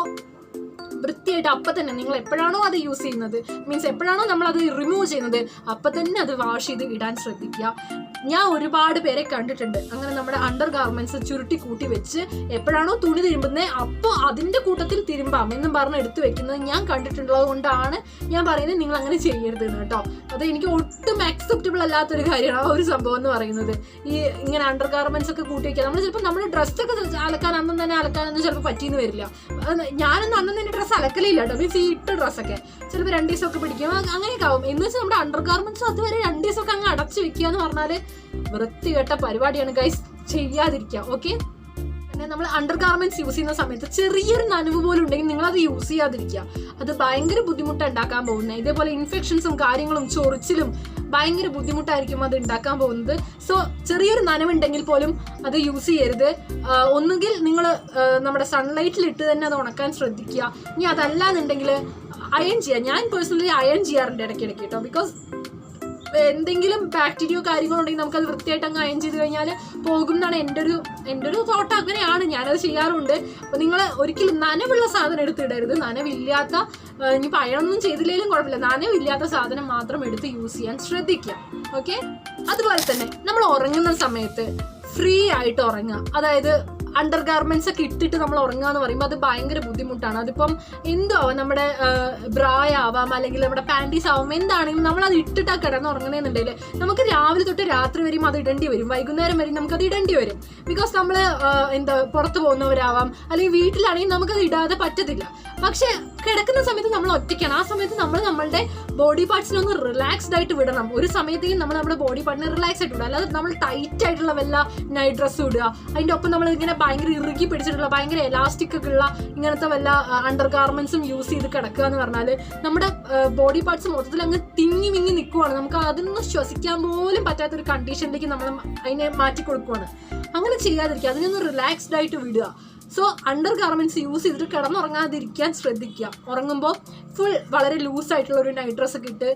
Speaker 1: വൃത്തിയായിട്ട് അപ്പം തന്നെ നിങ്ങൾ എപ്പോഴാണോ അത് യൂസ് ചെയ്യുന്നത്, മീൻസ് എപ്പോഴാണോ നമ്മളത് റിമൂവ് ചെയ്യുന്നത് അപ്പം തന്നെ അത് വാഷ് ചെയ്ത് ഇടാൻ ശ്രദ്ധിക്കുക. ഞാൻ ഒരുപാട് പേരെ കണ്ടിട്ടുണ്ട് അങ്ങനെ നമ്മുടെ അണ്ടർ ഗാർമെന്റ്സ് ചുരുട്ടി കൂട്ടി വെച്ച് എപ്പോഴാണോ തുണി തിരുമ്പുന്നത് അപ്പോൾ അതിൻ്റെ കൂട്ടത്തിൽ തിരുമ്പാം എന്നും പറഞ്ഞ് എടുത്ത് വെക്കുന്നത് ഞാൻ കണ്ടിട്ടുള്ളത് കൊണ്ടാണ് ഞാൻ പറയുന്നത് നിങ്ങൾ അങ്ങനെ ചെയ്യരുത് കേട്ടോ. അത് എനിക്ക് ഒട്ടും അക്സെപ്റ്റബിൾ അല്ലാത്തൊരു കാര്യമാണ് ആ ഒരു സംഭവം എന്ന് പറയുന്നത്. ഈ ഇങ്ങനെ അണ്ടർ ഗാർമെന്റ്സ് ഒക്കെ കൂട്ടി വയ്ക്കുക, നമ്മൾ ചിലപ്പോൾ നമ്മുടെ ഡ്രസ്സൊക്കെ അലക്കാൻ അന്നും തന്നെ അലക്കാനൊന്നും ചിലപ്പോൾ പറ്റിയെന്ന് വരില്ല. ഞാനൊന്നും അന്നും തന്നെ ഡ്രസ്സ് അലക്കലില്ല കേട്ടോ, മീൻസ് ഈ ഇട്ട ഡ്രസ്സൊക്കെ ചിലപ്പോൾ 2 ദിവസമൊക്കെ പിടിക്കും, അങ്ങനെയൊക്കെ ആവും. എന്ന് വെച്ചാൽ നമ്മുടെ അണ്ടർ ഗാർമെന്റ്സ് അതുവരെ 2 ദിവസമൊക്കെ അങ്ങ് അടച്ചു വെക്കുക എന്ന് പറഞ്ഞാൽ വൃത്തികെട്ട പരിപാടിയാണ് ഗൈസ്, ചെയ്യാതിരിക്കുക. ഓക്കെ, പിന്നെ നമ്മൾ അണ്ടർ ഗാർമെന്റ്സ് യൂസ് ചെയ്യുന്ന സമയത്ത് ചെറിയൊരു നനവ് പോലും ഉണ്ടെങ്കിൽ നിങ്ങൾ അത് യൂസ് ചെയ്യാതിരിക്കുക. അത് ഭയങ്കര ബുദ്ധിമുട്ടാണ് ഉണ്ടാക്കാൻ പോകുന്നത്. ഇതേപോലെ ഇൻഫെക്ഷൻസും കാര്യങ്ങളും ചൊറിച്ചിലും ഭയങ്കര ബുദ്ധിമുട്ടായിരിക്കും അത് ഉണ്ടാക്കാൻ പോകുന്നത്. സോ ചെറിയൊരു നനവുണ്ടെങ്കിൽ പോലും അത് യൂസ് ചെയ്യരുത്. ഒന്നുകിൽ നിങ്ങൾ നമ്മുടെ സൺലൈറ്റിൽ ഇട്ട് തന്നെ അത് ഉണക്കാൻ ശ്രദ്ധിക്കുക. ഇനി അതല്ലാന്നുണ്ടെങ്കിൽ അയൺ ചെയ്യുക. ഞാൻ പേഴ്സണലി അയൺ ചെയ്യാറുണ്ട് ഇടയ്ക്കിടയ്ക്ക് കേട്ടോ. ബിക്കോസ് എന്തെങ്കിലും ബാക്ടീരിയോ കാര്യങ്ങളോ ഉണ്ടെങ്കിൽ നമുക്കത് വൃത്തിയായിട്ട് അങ്ങ് അയൺ ചെയ്ത് കഴിഞ്ഞാൽ പോകും എന്നാണ് എൻ്റെ ഒരു തോട്ട്. അങ്ങനെയാണ്, ഞാനത് ചെയ്യാറുണ്ട്. അപ്പോൾ നിങ്ങൾ ഒരിക്കലും നനവുള്ള സാധനം എടുത്തിടരുത്. നനവില്ലാത്ത, ഇനിയിപ്പോൾ അയണൊന്നും ചെയ്തില്ലെങ്കിലും കുഴപ്പമില്ല, നനവില്ലാത്ത സാധനം മാത്രം എടുത്ത് യൂസ് ചെയ്യാൻ ശ്രദ്ധിക്കുക. ഓക്കെ, അതുപോലെ തന്നെ നമ്മൾ ഉറങ്ങുന്ന സമയത്ത് ഫ്രീ ആയിട്ട് ഉറങ്ങുക. അതായത് അണ്ടർ ഗാർമെന്റ്സ് ഒക്കെ ഇട്ടിട്ട് നമ്മൾ ഉറങ്ങുക എന്ന് പറയുമ്പോൾ അത് ഭയങ്കര ബുദ്ധിമുട്ടാണ്. അതിപ്പം എന്തോ ആവാം, നമ്മുടെ ബ്രായ ആവാം അല്ലെങ്കിൽ നമ്മുടെ പാൻറ്റീസ് ആവാം, എന്താണെങ്കിലും നമ്മളത് ഇട്ടിട്ടാണ് കിടന്ന് ഉറങ്ങുന്നതെന്നുണ്ടെങ്കിൽ നമുക്ക് രാവിലെ തൊട്ട് രാത്രി വരെയും അത് ഇടേണ്ടി വരും, വൈകുന്നേരം വരെയും നമുക്കത് ഇടേണ്ടി വരും. ബിക്കോസ് നമ്മൾ പുറത്ത് പോകുന്നവരാവാം, അല്ലെങ്കിൽ വീട്ടിലാണെങ്കിൽ നമുക്കത് ഇടാതെ പറ്റത്തില്ല. പക്ഷെ കിടക്കുന്ന സമയത്ത് നമ്മൾ ഒറ്റയ്ക്കാണ്. ആ സമയത്ത് നമ്മൾ നമ്മളുടെ ബോഡി പാർട്സിനൊന്ന് റിലാക്സ്ഡ് ആയിട്ട് വിടണം. ഒരു സമയത്തേക്കും നമ്മൾ നമ്മുടെ ബോഡി പാർട്ടിനെ റിലാക്സ് ആയിട്ട് വിടുക. അല്ലാതെ നമ്മൾ ടൈറ്റ് ആയിട്ടുള്ള വല്ല നൈറ്റ് ഡ്രസ്സും ഇടുക, അതിൻ്റെ ഒപ്പം നമ്മൾ ഇങ്ങനെ ഭയങ്കര ഇറുകി പിടിച്ചിട്ടുള്ള ഭയങ്കര എലാസ്റ്റിക് ഒക്കെ ഉള്ള ഇങ്ങനത്തെ വല്ല അണ്ടർ ഗാർമെന്റ്സും യൂസ് ചെയ്ത് കിടക്കുക എന്ന് പറഞ്ഞാൽ നമ്മുടെ ബോഡി പാർട്സ് മൊത്തത്തിൽ അങ്ങ് തിങ്ങി വിങ്ങി നിൽക്കുവാണ്. നമുക്ക് അതൊന്നും ശ്വസിക്കാൻ പോലും പറ്റാത്തൊരു കണ്ടീഷനിലേക്ക് നമ്മൾ അതിനെ മാറ്റി കൊടുക്കുവാണ്. അങ്ങനെ ചെയ്യാതിരിക്കുക, അതിനൊന്ന് റിലാക്സ്ഡ് ആയിട്ട് വിടുക. സോ അണ്ടർ ഗാർമെന്റ്സ് യൂസ് ചെയ്തിട്ട് കിടന്നുറങ്ങാതിരിക്കാൻ ശ്രദ്ധിക്കുക. ഉറങ്ങുമ്പോൾ ഫുൾ വളരെ ലൂസായിട്ടുള്ള ഒരു നൈറ്റ് ഡ്രസ്സ് ഒക്കെ ഇട്ട്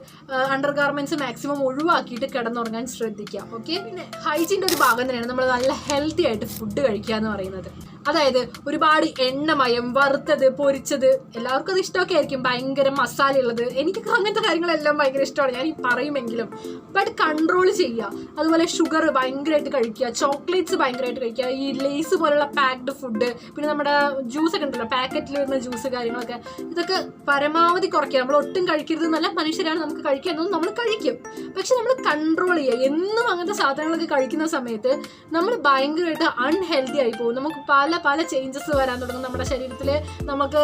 Speaker 1: അണ്ടർ ഗാർമെന്റ്സ് മാക്സിമം ഒഴിവാക്കിയിട്ട് കിടന്നുറങ്ങാൻ ശ്രദ്ധിക്കുക. ഓക്കെ, പിന്നെ ഹൈജീൻ്റെ ഒരു ഭാഗം തന്നെയാണ് നമ്മൾ നല്ല ഹെൽത്തി ആയിട്ട് ഫുഡ് കഴിക്കുക എന്ന് പറയുന്നത്. അതായത് ഒരുപാട് എണ്ണമയം, വറുത്തത്, പൊരിച്ചത്, എല്ലാവർക്കും അത് ഇഷ്ടമൊക്കെ ആയിരിക്കും, ഭയങ്കര മസാല ഉള്ളത്. എനിക്കൊക്കെ അങ്ങനത്തെ കാര്യങ്ങളെല്ലാം ഭയങ്കര ഇഷ്ടമാണ്, ഞാൻ ഈ പറയുമെങ്കിലും. ബട്ട് കൺട്രോൾ ചെയ്യുക. അതുപോലെ ഷുഗർ ഭയങ്കരമായിട്ട് കഴിക്കുക, ചോക്ലേറ്റ്സ് ഭയങ്കരമായിട്ട് കഴിക്കുക, ഈ ലേസ് പോലുള്ള പാക്ഡ് ഫുഡ്, പിന്നെ നമ്മുടെ ജ്യൂസൊക്കെ ഉണ്ടല്ലോ, പാക്കറ്റിൽ വരുന്ന ജ്യൂസ് കാര്യങ്ങളൊക്കെ, ഇതൊക്കെ പരമാവധി കുറയ്ക്കുക. നമ്മൾ ഒട്ടും കഴിക്കരുത് എന്നല്ല, മനുഷ്യരാണ്, നമുക്ക് കഴിക്കുക എന്നൊന്നും നമ്മൾ കഴിക്കും. പക്ഷെ നമ്മൾ കൺട്രോൾ ചെയ്യുക. എന്നും അങ്ങനത്തെ സാധനങ്ങളൊക്കെ കഴിക്കുന്ന സമയത്ത് നമ്മൾ ഭയങ്കരമായിട്ട് അൺഹെൽത്തി ആയി പോകും. നമുക്ക് പല പല പല ചേഞ്ചസ് വരാൻ തുടങ്ങും നമ്മുടെ ശരീരത്തിൽ. നമുക്ക്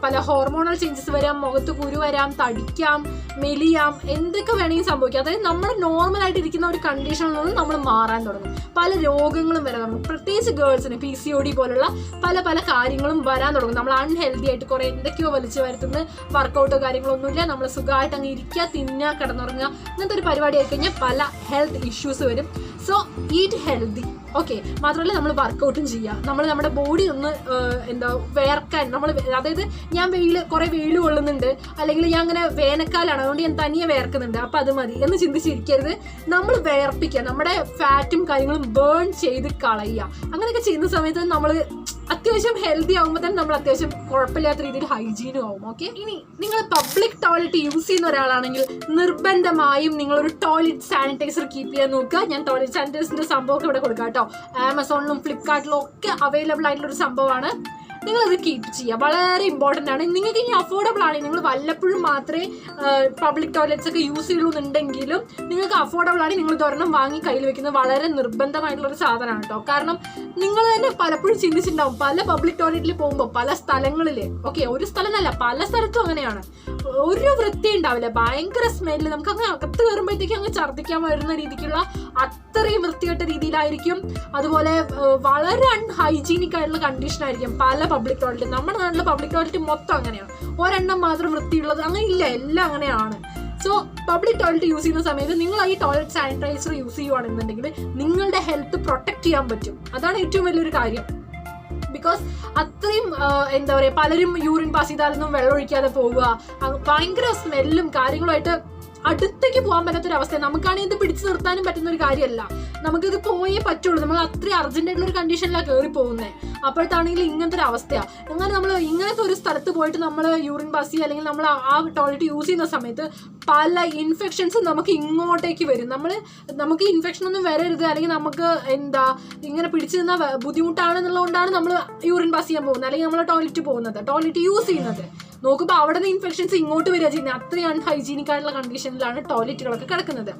Speaker 1: പല ഹോർമോണൽ ചേഞ്ചസ് വരാം, മുഖത്ത് കുരു വരാം, തടിക്കാം, മെലിയാം, എന്തൊക്കെ വേണമെങ്കിൽ സംഭവിക്കാം. അതായത് നമ്മൾ നോർമലായിട്ട് ഇരിക്കുന്ന ഒരു കണ്ടീഷനിൽ നിന്ന് നമ്മൾ മാറാൻ തുടങ്ങും. പല രോഗങ്ങളും വരാൻ തുടങ്ങും. പ്രത്യേകിച്ച് ഗേൾസിന് PCOD പോലുള്ള പല പല കാര്യങ്ങളും വരാൻ തുടങ്ങും. നമ്മൾ അൺഹെൽത്തി ആയിട്ട് കുറേ എന്തൊക്കെയോ വലിച്ചു വരുത്തുന്ന വർക്കൗട്ടോ കാര്യങ്ങളൊന്നുമില്ല, നമ്മൾ സുഖമായിട്ട് അങ്ങ് ഇരിക്കുക, തിന്നുക, കിടന്നുറങ്ങുക, അങ്ങനത്തെ ഒരു പരിപാടി ആയി കഴിഞ്ഞാൽ പല ഹെൽത്ത് ഇഷ്യൂസ് വരും. So eat healthy. ഓക്കെ, മാത്രമല്ല നമ്മൾ വർക്കൗട്ടും ചെയ്യുക. നമ്മൾ നമ്മുടെ ബോഡി ഒന്ന് വേർക്കാൻ നമ്മൾ, അതായത് ഞാൻ കുറേ വെയിൽ കൊള്ളുന്നുണ്ട്, അല്ലെങ്കിൽ ഞാൻ അങ്ങനെ വേനൽക്കാലാണ് അതുകൊണ്ട് ഞാൻ തനിയെ വേർക്കുന്നുണ്ട്, അപ്പം അത് മതി എന്ന് ചിന്തിച്ചിരിക്കരുത്. നമ്മൾ വേർപ്പിക്കുക, നമ്മുടെ ഫാറ്റും കാര്യങ്ങളും ബേൺ ചെയ്ത് കളയുക. അങ്ങനെയൊക്കെ ചെയ്യുന്ന സമയത്ത് നമ്മൾ അത്യാവശ്യം ഹെൽത്തി ആകുമ്പോൾ തന്നെ നമ്മൾ അത്യാവശ്യം കുഴപ്പമില്ലാത്ത രീതിയിൽ ഹൈജീനും ആവും. ഓക്കെ, ഇനി നിങ്ങൾ പബ്ലിക് ടോയ്ലറ്റ് യൂസ് ചെയ്യുന്ന ഒരാളാണെങ്കിൽ നിർബന്ധമായും നിങ്ങളൊരു ടോയ്ലറ്റ് സാനിറ്റൈസർ കീപ്പ് ചെയ്യാൻ നോക്കുക. ഞാൻ ടോയ്ലറ്റ് സാനിറ്റൈസറിന്റെ സംഭവമൊക്കെ ഇവിടെ കൊടുക്കാം കേട്ടോ. ആമസോണിലും ഫ്ലിപ്കാർട്ടിലും ഒക്കെ അവൈലബിൾ ആയിട്ടുള്ളൊരു സംഭവമാണ്. നിങ്ങളത് കീപ്പ് ചെയ്യുക, വളരെ ഇമ്പോർട്ടൻ്റ് ആണ്. നിങ്ങൾക്ക് ഇനി അഫോർഡബിൾ ആണ്, നിങ്ങൾ വല്ലപ്പോഴും മാത്രമേ പബ്ലിക് ടോയ്ലറ്റ്സ് ഒക്കെ യൂസ് ചെയ്യുന്നുണ്ടെങ്കിലും നിങ്ങൾക്ക് അഫോർഡബിൾ ആണ്, നിങ്ങൾ ഇതൊരെണ്ണം വാങ്ങി കയ്യിൽ വെക്കുന്നത് വളരെ നിർബന്ധമായിട്ടുള്ളൊരു സാധനമാണ് കേട്ടോ. കാരണം നിങ്ങൾ തന്നെ പലപ്പോഴും ചിന്തിച്ചിട്ടുണ്ടാവും, പല പബ്ലിക് ടോയ്ലറ്റിൽ പോകുമ്പോൾ പല സ്ഥലങ്ങളിൽ, ഓക്കെ ഒരു സ്ഥലമല്ല പല സ്ഥലത്തും അങ്ങനെയാണ്, ഒരു വൃത്തി ഉണ്ടാവില്ല, ഭയങ്കര സ്മെല്ല്, നമുക്ക് അങ്ങ് അകത്ത് കയറുമ്പോഴത്തേക്ക് അങ്ങ് ഛർദ്ദിക്കാൻ വരുന്ന രീതിക്കുള്ള അത്രയും വൃത്തികെട്ട രീതിയിലായിരിക്കും. അതുപോലെ വളരെ അൺഹൈജീനിക് ആയിട്ടുള്ള കണ്ടീഷൻ ആയിരിക്കും പല പബ്ലിക് ടോയ്ലറ്റ്. നമ്മുടെ നാട്ടിലെ പബ്ലിക് ടോയ്ലറ്റ് മൊത്തം അങ്ങനെയാണ്, ഒരെണ്ണം മാത്രം വൃത്തിയുള്ളത് അങ്ങനെ ഇല്ല, എല്ലാം അങ്ങനെയാണ്. സോ പബ്ലിക് ടോയ്ലറ്റ് യൂസ് ചെയ്യുന്ന സമയത്ത് നിങ്ങൾ ഈ ടോയ്ലറ്റ് സാനിറ്റൈസർ യൂസ് ചെയ്യുവാണെന്നുണ്ടെങ്കിൽ നിങ്ങളുടെ ഹെൽത്ത് പ്രൊട്ടക്ട് ചെയ്യാൻ പറ്റും. അതാണ് ഏറ്റവും വലിയൊരു കാര്യം. ബിക്കോസ് അത്രയും പലരും യൂറിൻ പാസ് ചെയ്താലൊന്നും വെള്ളം ഒഴിക്കാതെ പോവുക, ഭയങ്കര സ്മെല്ലും കാര്യങ്ങളുമായിട്ട് അടുത്തേക്ക് പോകാൻ പറ്റാത്തൊരവസ്ഥ. നമുക്കാണെങ്കിൽ ഇത് പിടിച്ചു നിർത്താനും പറ്റുന്ന ഒരു കാര്യമല്ല, നമുക്കിത് പോയേ പറ്റുള്ളൂ. നമ്മൾ അത്രയും അർജന്റായിട്ടുള്ള ഒരു കണ്ടീഷനിലാണ് കയറി പോകുന്നത്. അപ്പോഴത്താണെങ്കിൽ ഇങ്ങനത്തെ ഒരു അവസ്ഥയാണ്. അങ്ങനെ നമ്മൾ ഇങ്ങനത്തെ ഒരു സ്ഥലത്ത് പോയിട്ട് നമ്മൾ യൂറിൻ പാസ് ചെയ്യുക, അല്ലെങ്കിൽ നമ്മൾ ആ ടോയ്ലറ്റ് യൂസ് ചെയ്യുന്ന സമയത്ത് പല ഇൻഫെക്ഷൻസും നമുക്ക് ഇങ്ങോട്ടേക്ക് വരും. നമുക്ക് ഇൻഫെക്ഷൻ ഒന്നും വരരുത്, അല്ലെങ്കിൽ നമുക്ക് ഇങ്ങനെ പിടിച്ചു നിന്ന ബുദ്ധിമുട്ടാണെന്നുള്ളതുകൊണ്ടാണ് നമ്മൾ യൂറിൻ പാസ് ചെയ്യാൻ പോകുന്നത്, അല്ലെങ്കിൽ നമ്മൾ ടോയ്ലറ്റ് യൂസ് ചെയ്യുന്നത്. നോക്കുമ്പോൾ അവിടെ നിന്ന് ഇൻഫെക്ഷൻസ് ഇങ്ങോട്ട് വരിക ചെയ്യുന്നത്. അത്രയും അൺഹൈജീനിക് ആയിട്ടുള്ള കണ്ടീഷനിലാണ് ടോയ്ലറ്റുകളൊക്കെ കിടക്കുന്നത്.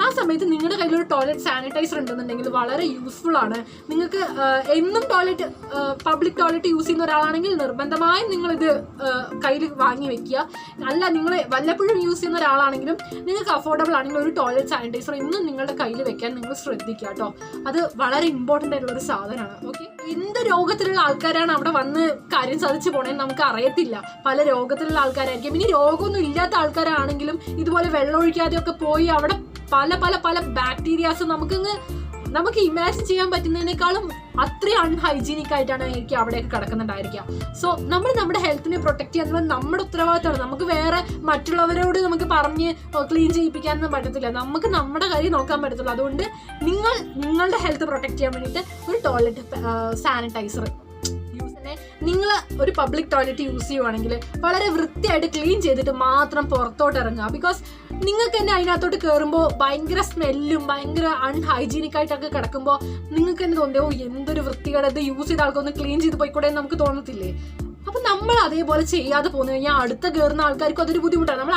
Speaker 1: ആ സമയത്ത് നിങ്ങളുടെ കയ്യിലൊരു ടോയ്ലറ്റ് സാനിറ്റൈസർ ഉണ്ടെന്നുണ്ടെങ്കിൽ വളരെ യൂസ്ഫുൾ ആണ്. നിങ്ങൾക്ക് എന്നും പബ്ലിക് ടോയ്ലറ്റ് യൂസ് ചെയ്യുന്ന ഒരാളാണെങ്കിൽ നിർബന്ധമായും നിങ്ങളിത് കയ്യിൽ വാങ്ങി വെക്കുക. അല്ല, നിങ്ങൾ വല്ലപ്പോഴും യൂസ് ചെയ്യുന്ന ഒരാളാണെങ്കിലും നിങ്ങൾക്ക് അഫോർഡബിൾ ആണെങ്കിൽ ഒരു ടോയ്ലറ്റ് സാനിറ്റൈസർ എന്നും നിങ്ങളുടെ കയ്യിൽ വെക്കാൻ നിങ്ങൾ ശ്രദ്ധിക്കുക കേട്ടോ. അത് വളരെ ഇമ്പോർട്ടൻ്റ് ആയിട്ടുള്ള ഒരു സാധനമാണ്. ഓക്കെ, എന്ത് രോഗത്തിലുള്ള ആൾക്കാരാണ് അവിടെ വന്ന് കാര്യം സാധിച്ചു പോണേന്ന് നമുക്ക് അറിയത്തില്ല. പല രോഗത്തിലുള്ള ആൾക്കാരായിരിക്കും. ഇനി രോഗമൊന്നും ഇല്ലാത്ത ആൾക്കാരാണെങ്കിലും ഇതുപോലെ വെള്ളം ഒഴിക്കാതെയൊക്കെ പോയി അവിടെ പല പല പല ബാക്ടീരിയാസ് നമുക്ക് ഇമാജിൻ ചെയ്യാൻ പറ്റുന്നതിനേക്കാളും അത്രയും അൺഹൈജീനിക് ആയിട്ടാണ് എനിക്ക് അവിടെയൊക്കെ കിടക്കുന്നുണ്ടായിരിക്കുക. സോ നമ്മൾ നമ്മുടെ ഹെൽത്തിനെ പ്രൊട്ടക്ട് ചെയ്യാൻ നമ്മുടെ ഉത്തരവാദിത്തമാണ്. നമുക്ക് വേറെ മറ്റുള്ളവരോട് നമുക്ക് പറഞ്ഞ് ക്ലീൻ ചെയ്യിപ്പിക്കാനൊന്നും പറ്റത്തില്ല, നമുക്ക് നമ്മുടെ കാര്യം നോക്കാൻ പറ്റത്തുള്ളൂ. അതുകൊണ്ട് നിങ്ങളുടെ ഹെൽത്ത് പ്രൊട്ടക്ട് ചെയ്യാൻ വേണ്ടിയിട്ട് ഒരു ടോയ്ലറ്റ് സാനിറ്റൈസർ നിങ്ങൾ ഒരു പബ്ലിക് ടോയ്ലറ്റ് യൂസ് ചെയ്യുവാണെങ്കിൽ വളരെ വൃത്തിയായിട്ട് ക്ലീൻ ചെയ്തിട്ട് മാത്രം പുറത്തോട്ട് ഇറങ്ങുക. ബിക്കോസ് നിങ്ങൾക്ക് തന്നെ അതിനകത്തോട്ട് കയറുമ്പോൾ ഭയങ്കര സ്മെല്ലും ഭയങ്കര അൺഹൈജീനിക് ആയിട്ടൊക്കെ കിടക്കുമ്പോൾ നിങ്ങൾക്ക് തന്നെ തോന്നിയോ എന്തൊരു വൃത്തികേട്, ഇത് യൂസ് ചെയ്ത ആൾക്കൊന്ന് ക്ലീൻ ചെയ്ത് പോയിക്കൂടെ എന്ന് നമുക്ക് തോന്നത്തില്ലേ? അപ്പം നമ്മൾ അതേപോലെ ചെയ്യാതെ പോന്നു കഴിഞ്ഞാൽ അടുത്ത കയറുന്ന ആൾക്കാർക്ക് അതൊരു ബുദ്ധിമുട്ടാണ്. നമ്മൾ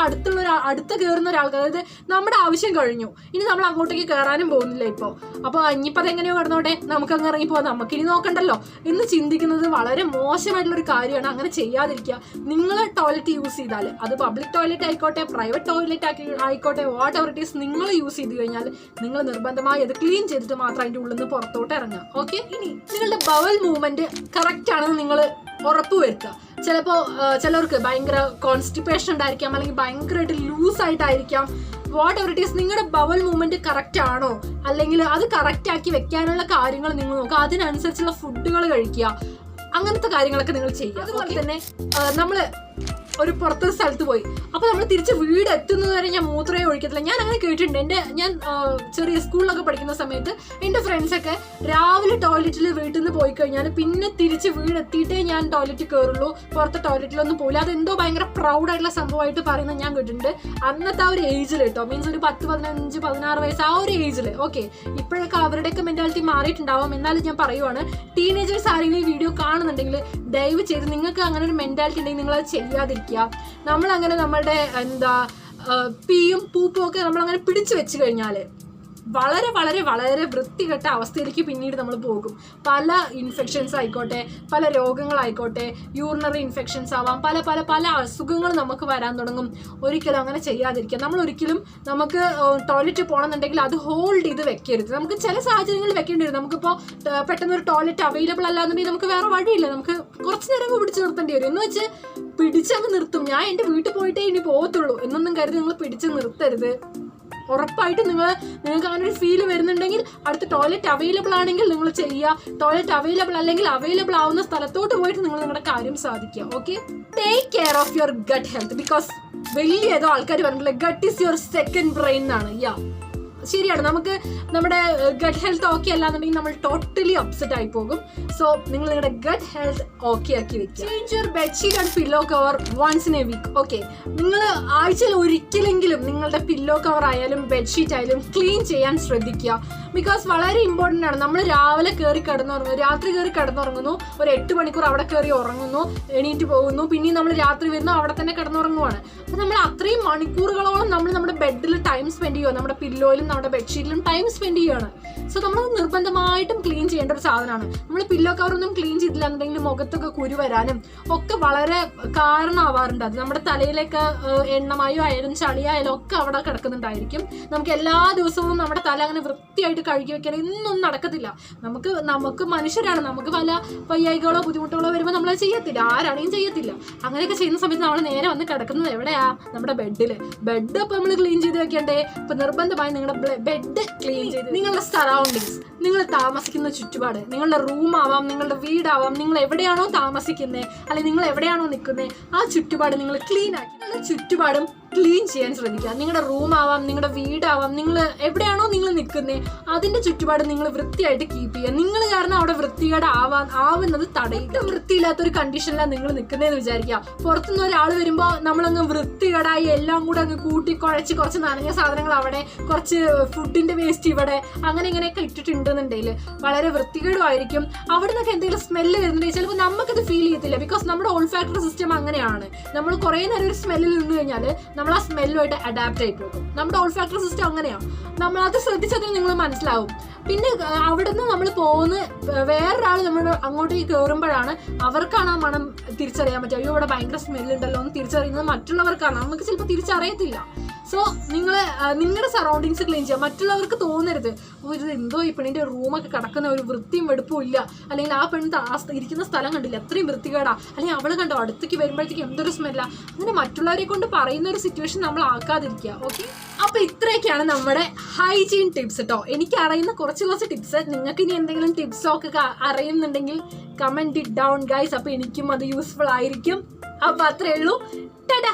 Speaker 1: അടുത്ത കയറുന്ന ഒരാൾക്ക്, അതായത് നമ്മുടെ ആവശ്യം കഴിഞ്ഞു, ഇനി നമ്മൾ അങ്ങോട്ടേക്ക് കയറാനും പോകുന്നില്ല ഇപ്പോൾ. അപ്പോൾ ഇനിയിപ്പോൾ അതെങ്ങനെയോ കിടന്നോട്ടെ, നമുക്ക് അങ്ങ് ഇറങ്ങി പോകാം, നമുക്കിനി നോക്കണ്ടല്ലോ എന്ന് ചിന്തിക്കുന്നത് വളരെ മോശമായിട്ടുള്ളൊരു കാര്യമാണ്. അങ്ങനെ ചെയ്യാതിരിക്കുക. നിങ്ങൾ ടോയ്ലറ്റ് യൂസ് ചെയ്താൽ അത് പബ്ലിക് ടോയ്ലറ്റ് ആയിക്കോട്ടെ, പ്രൈവറ്റ് ടോയ്ലറ്റ് ആയിക്കോട്ടെ, വാട്ട് എവർ ഇറ്റ് ഈസ്, നിങ്ങൾ യൂസ് ചെയ്ത് കഴിഞ്ഞാൽ നിങ്ങൾ നിർബന്ധമായി അത് ക്ലീൻ ചെയ്തിട്ട് മാത്രം അതിൻ്റെ ഉള്ളിൽ നിന്ന് പുറത്തോട്ട് ഇറങ്ങുക. ഓക്കെ, ഇനി നിങ്ങളുടെ ബവൽ മൂവ്മെന്റ് കറക്റ്റ് ആണെന്ന് നിങ്ങൾ ഉറപ്പുവരുത്തുക. ചിലർക്ക് ഭയങ്കര കോൺസ്റ്റിപ്പേഷൻ ഉണ്ടായിരിക്കാം, അല്ലെങ്കിൽ ഭയങ്കരമായിട്ട് ലൂസ് ആയിട്ടായിരിക്കാം. വാട്ട് എവർ ഇറ്റ് ഈസ്, നിങ്ങളുടെ ബവൽ മൂവ്മെന്റ് കറക്റ്റ് ആണോ, അല്ലെങ്കിൽ അത് കറക്റ്റ് ആക്കി വെക്കാനുള്ള കാര്യങ്ങൾ നിങ്ങൾ നോക്കുക. അതിനനുസരിച്ചുള്ള ഫുഡുകൾ കഴിക്കുക, അങ്ങനത്തെ കാര്യങ്ങളൊക്കെ നിങ്ങൾ ചെയ്യുക. അതുപോലെ തന്നെ നമ്മൾ ഒരു പുറത്തൊരു സ്ഥലത്ത് പോയി, അപ്പോൾ നമ്മൾ തിരിച്ച് വീട് എത്തുന്നത് വരെ ഞാൻ മൂത്രമേ ഒഴിക്കത്തില്ല. ഞാൻ അങ്ങനെ കേട്ടിട്ടുണ്ട്. ഞാൻ ചെറിയ സ്കൂളിലൊക്കെ പഠിക്കുന്ന സമയത്ത് എൻ്റെ ഫ്രണ്ട്സൊക്കെ രാവിലെ ടോയ്ലറ്റിൽ വീട്ടിൽ നിന്ന് പോയി കഴിഞ്ഞാൽ പിന്നെ തിരിച്ച് വീടെത്തിയിട്ടേ ഞാൻ ടോയ്ലറ്റിൽ കയറുള്ളൂ, പുറത്തെ ടോയ്ലറ്റിലൊന്നും പോയില്ല. അതെന്തോ ഭയങ്കര പ്രൗഡായിട്ടുള്ള സംഭവമായിട്ട് പറയുന്നത് ഞാൻ കേട്ടിട്ടുണ്ട്. അന്നത്തെ ആ ഒരു ഏജിൽ കേട്ടോ, മീൻസ് ഒരു 10, 15, 16 വയസ്സ് ആ ഒരു ഏജിൽ. ഓക്കെ, ഇപ്പോഴൊക്കെ അവരുടെയൊക്കെ മെൻറ്റാലിറ്റി മാറിയിട്ടുണ്ടാവാം. എന്നാലും ഞാൻ പറയുവാണ്, ടീനേജേഴ്സ് ആരെങ്കിലും ഈ വീഡിയോ കാണുന്നുണ്ടെങ്കിൽ ദയവ് ചെയ്ത് നിങ്ങൾക്ക് അങ്ങനെ ഒരു മെൻറ്റാലിറ്റി ഉണ്ടെങ്കിൽ നിങ്ങളത് ചെയ്യാതിരിക്കുക. നമ്മളങ്ങനെ നമ്മളുടെ പീയും പൂപ്പും ഒക്കെ നമ്മളങ്ങനെ പിടിച്ചു വെച്ച് കഴിഞ്ഞാൽ വളരെ വളരെ വളരെ വൃത്തികെട്ട അവസ്ഥയിലേക്ക് പിന്നീട് നമ്മൾ പോകും. പല ഇൻഫെക്ഷൻസ് ആയിക്കോട്ടെ, പല രോഗങ്ങളായിക്കോട്ടെ, യൂറിനറി ഇൻഫെക്ഷൻസ് ആവാം, പല പല പല അസുഖങ്ങൾ നമുക്ക് വരാൻ തുടങ്ങും. ഒരിക്കലും അങ്ങനെ ചെയ്യാതിരിക്കുക. നമ്മൾ ഒരിക്കലും നമുക്ക് ടോയ്ലറ്റ് പോകണമെന്നുണ്ടെങ്കിൽ അത് ഹോൾഡ് ചെയ്ത് വെക്കരുത്. നമുക്ക് ചില സാഹചര്യങ്ങളിൽ വെക്കേണ്ടി വരും. നമുക്കിപ്പോൾ പെട്ടെന്ന് ഒരു ടോയ്ലറ്റ് അവൈലബിൾ അല്ലാന്നുണ്ടെങ്കിൽ നമുക്ക് വേറെ വഴിയില്ല, നമുക്ക് കുറച്ച് നേരം പിടിച്ച് നിർത്തേണ്ടി വരും. എന്ന് വെച്ച് പിടിച്ചങ്ങ് നിർത്തും, ഞാൻ എൻ്റെ വീട്ടിൽ പോയിട്ടേ ഇനി പോകത്തുള്ളൂ എന്നൊന്നും കരുതി നിങ്ങൾ പിടിച്ച് നിർത്തരുത്. ഉറപ്പായിട്ടും നിങ്ങൾക്ക് അങ്ങനെ ഒരു ഫീൽ വരുന്നുണ്ടെങ്കിൽ അടുത്ത ടോയ്ലറ്റ് അവൈലബിൾ ആണെങ്കിൽ നിങ്ങൾ ചെയ്യുക. ടോയ്ലറ്റ് അവൈലബിൾ അല്ലെങ്കിൽ അവൈലബിൾ ആവുന്ന സ്ഥലത്തോട്ട് പോയിട്ട് നിങ്ങൾ നിങ്ങളുടെ കാര്യം സാധിക്കുക. Okay, take care of your gut health. Because വലിയ ഏതോ ആൾക്കാർ പറഞ്ഞില്ല gut is your second brain എന്നാണ്. ശരിയാണ്, നമുക്ക് നമ്മുടെ ഗട്ട് ഹെൽത്ത് ഓക്കെ അല്ലാന്നുണ്ടെങ്കിൽ നമ്മൾ ടോട്ടലി അപ്സെറ്റ് ആയി പോകും. സോ നിങ്ങൾ നിങ്ങളുടെ ഗട്ട് ഹെൽത്ത് ഓക്കെ ആക്കി വെക്കുക. Change your bedsheet and pillow cover once in a week. Okay, നിങ്ങൾ ആഴ്ചയിൽ ഒരിക്കലെങ്കിലും നിങ്ങളുടെ പില്ലോ കവർ ആയാലും ബെഡ്ഷീറ്റ് ആയാലും ക്ലീൻ ചെയ്യാൻ ശ്രദ്ധിക്കുക. ബിക്കോസ് വളരെ ഇമ്പോർട്ടൻ്റ് ആണ്. നമ്മൾ രാവിലെ കയറി കിടന്നുറങ്ങുന്നു, രാത്രി കയറി കിടന്നുറങ്ങുന്നു, ഒരു 8 മണിക്കൂർ അവിടെ കയറി ഉറങ്ങുന്നു, എണീറ്റ് പോകുന്നു, പിന്നെയും നമ്മൾ രാത്രി വരുന്നു, അവിടെ തന്നെ കിടന്നുറങ്ങുവാണ്. അപ്പം നമ്മൾ അത്രയും മണിക്കൂറുകളോളം നമ്മൾ നമ്മുടെ ബെഡിൽ ടൈം സ്പെൻഡ് ചെയ്യുക, നമ്മുടെ പില്ലോയിലും നമ്മുടെ ബെഡ്ഷീറ്റിലും ടൈം സ്പെൻഡ് ചെയ്യുകയാണ്. സോ നമ്മൾ നിർബന്ധമായിട്ടും ക്ലീൻ ചെയ്യേണ്ട ഒരു സാധനമാണ്. നമ്മൾ പില്ലോ കവറൊന്നും ക്ലീൻ ചെയ്തില്ല എന്നുണ്ടെങ്കിൽ മുഖത്തൊക്കെ കുരു വരാനും ഒക്കെ വളരെ കാരണമാവാറുണ്ട്. അത് നമ്മുടെ തലയിലേക്ക് എണ്ണമയോ ആയാലും ചളിയായാലും ഒക്കെ അവിടെ കിടക്കുന്നുണ്ടായിരിക്കും. നമുക്ക് എല്ലാ ദിവസവും നമ്മുടെ തല അങ്ങനെ വൃത്തിയായിട്ട് കഴുകി വെക്കാൻ ഇന്നൊന്നും നടക്കത്തില്ല. നമുക്ക് മനുഷ്യരാണ്, നമുക്ക് പല വയ്യായികളോ ബുദ്ധിമുട്ടുകളോ വരുമ്പോൾ നമ്മളത് ചെയ്യത്തില്ല, ആരാണെങ്കിലും ചെയ്യത്തില്ല. അങ്ങനെയൊക്കെ ചെയ്യുന്ന സമയത്ത് നമ്മൾ നേരെ വന്ന് കിടക്കുന്നത് എവിടെയാ? നമ്മുടെ ബെഡ് അപ്പോൾ നമ്മൾ ക്ലീൻ ചെയ്ത് വെക്കണ്ടേ? അപ്പൊ നിർബന്ധമായി നിങ്ങളുടെ ബെഡ് ക്ലീൻ ചെയ്ത് നിങ്ങളുടെ സറൗണ്ടിങ്സ്, നിങ്ങൾ താമസിക്കുന്ന ചുറ്റുപാട്, നിങ്ങളുടെ റൂം ആവാം, നിങ്ങളുടെ വീടാവാം, നിങ്ങൾ എവിടെയാണോ താമസിക്കുന്നത് അല്ലെങ്കിൽ നിങ്ങൾ എവിടെയാണോ നിൽക്കുന്നത് ആ ചുറ്റുപാട് നിങ്ങൾ ക്ലീൻ ആക്കി നിങ്ങളുടെ ചുറ്റുപാടും ക്ലീൻ ചെയ്യാൻ ശ്രദ്ധിക്കുക. നിങ്ങളുടെ റൂം ആവാം, നിങ്ങളുടെ വീടാവാം, നിങ്ങൾ എവിടെയാണോ നിങ്ങൾ നിൽക്കുന്നത് അതിന്റെ ചുറ്റുപാട് നിങ്ങൾ വൃത്തിയായിട്ട് കീപ്പ് ചെയ്യുക. നിങ്ങൾ കാരണം അവിടെ വൃത്തികേട് ആവുന്നത് തടയിട്ട് വൃത്തിയില്ലാത്തൊരു കണ്ടീഷനിലാണ് നിങ്ങൾ നിൽക്കുന്നതെന്ന് വിചാരിക്കുക. പുറത്തുനിന്ന് ഒരാൾ വരുമ്പോൾ നമ്മളങ്ങ് വൃത്തികേടായി എല്ലാം കൂടെ അങ്ങ് കൂട്ടിക്കുഴച്ച് കുറച്ച് നനഞ്ഞ സാധനങ്ങൾ അവിടെ, കുറച്ച് ഫുഡിന്റെ വേസ്റ്റ് ഇവിടെ, അങ്ങനെ ഇങ്ങനെയൊക്കെ ഇട്ടിട്ടുണ്ടെന്നുണ്ടെങ്കിൽ വളരെ വൃത്തികേടുമായിരിക്കും. അവിടെ നിന്നൊക്കെ എന്തെങ്കിലും സ്മെല്ല് വരുന്നുണ്ടെങ്കിൽ ചിലപ്പോൾ നമുക്കത് ഫീൽ ചെയ്യത്തില്ല. ബിക്കോസ് നമ്മുടെ ഓൾഫാക്ടറി സിസ്റ്റം അങ്ങനെയാണ്. നമ്മൾ കുറേ നേരം ഒരു സ്മെല്ലിൽ നിന്ന് കഴിഞ്ഞാൽ നമ്മൾ ആ സ്മെല്ലുമായിട്ട് അഡാപ്റ്റ് ആയി പോകും. നമ്മുടെ ഓൾഫാക്ടറി സിസ്റ്റം അങ്ങനെയാണ്. നമ്മളത് ശ്രദ്ധിച്ചതിന് നിങ്ങൾ മനസ്സിലാവും. പിന്നെ അവിടുന്ന് നമ്മൾ വേറൊരാൾ നമ്മൾ അങ്ങോട്ടേക്ക് കയറുമ്പോഴാണ് അവർക്കാണ് ആ മണം തിരിച്ചറിയാൻ പറ്റുക. അയ്യോ ഇവിടെ ഭയങ്കര സ്മെല്ലുണ്ടല്ലോ എന്ന് തിരിച്ചറിയുന്നത് മറ്റുള്ളവർക്കാണ്, നമുക്ക് ചിലപ്പോൾ തിരിച്ചറിയത്തില്ല. സോ നിങ്ങളുടെ സറൗണ്ടിങ്സ് ക്ലീൻ ചെയ്യുക. മറ്റുള്ളവർക്ക് തോന്നരുത് ഇത് എന്തോ ഈ പെണ്ണിൻ്റെ റൂമൊക്കെ കിടക്കുന്ന ഒരു വൃത്തിയും വെടുപ്പും ഇല്ല, അല്ലെങ്കിൽ ആ പെണ്ണ് ഇരിക്കുന്ന സ്ഥലം കണ്ടില്ല എത്രയും വൃത്തികേടാ, അല്ലെങ്കിൽ അവൾ കണ്ടോ അടുത്തേക്ക് വരുമ്പോഴത്തേക്ക് എന്തൊരു സ്മെല്ല. അങ്ങനെ മറ്റുള്ളവരെ കൊണ്ട് പറയുന്ന ഒരു സിറ്റുവേഷൻ നമ്മൾ ആക്കാതിരിക്കുക. ഓക്കെ, അപ്പോൾ ഇത്രയൊക്കെയാണ് നമ്മുടെ ഹൈജീൻ ടിപ്സ് കേട്ടോ. എനിക്ക് അറിയുന്ന കുറച്ച് ടിപ്സ്. നിങ്ങൾക്ക് ഇനി എന്തെങ്കിലും ടിപ്സോ ഒക്കെ അറിയുന്നുണ്ടെങ്കിൽ കമൻറ്റ് ഇറ്റ് ഡൗൺ ഗൈസ്. അപ്പോൾ എനിക്കും അത് യൂസ്ഫുൾ ആയിരിക്കും. അപ്പോൾ അത്രയേ ഉള്ളൂ. ടാറ്റാ.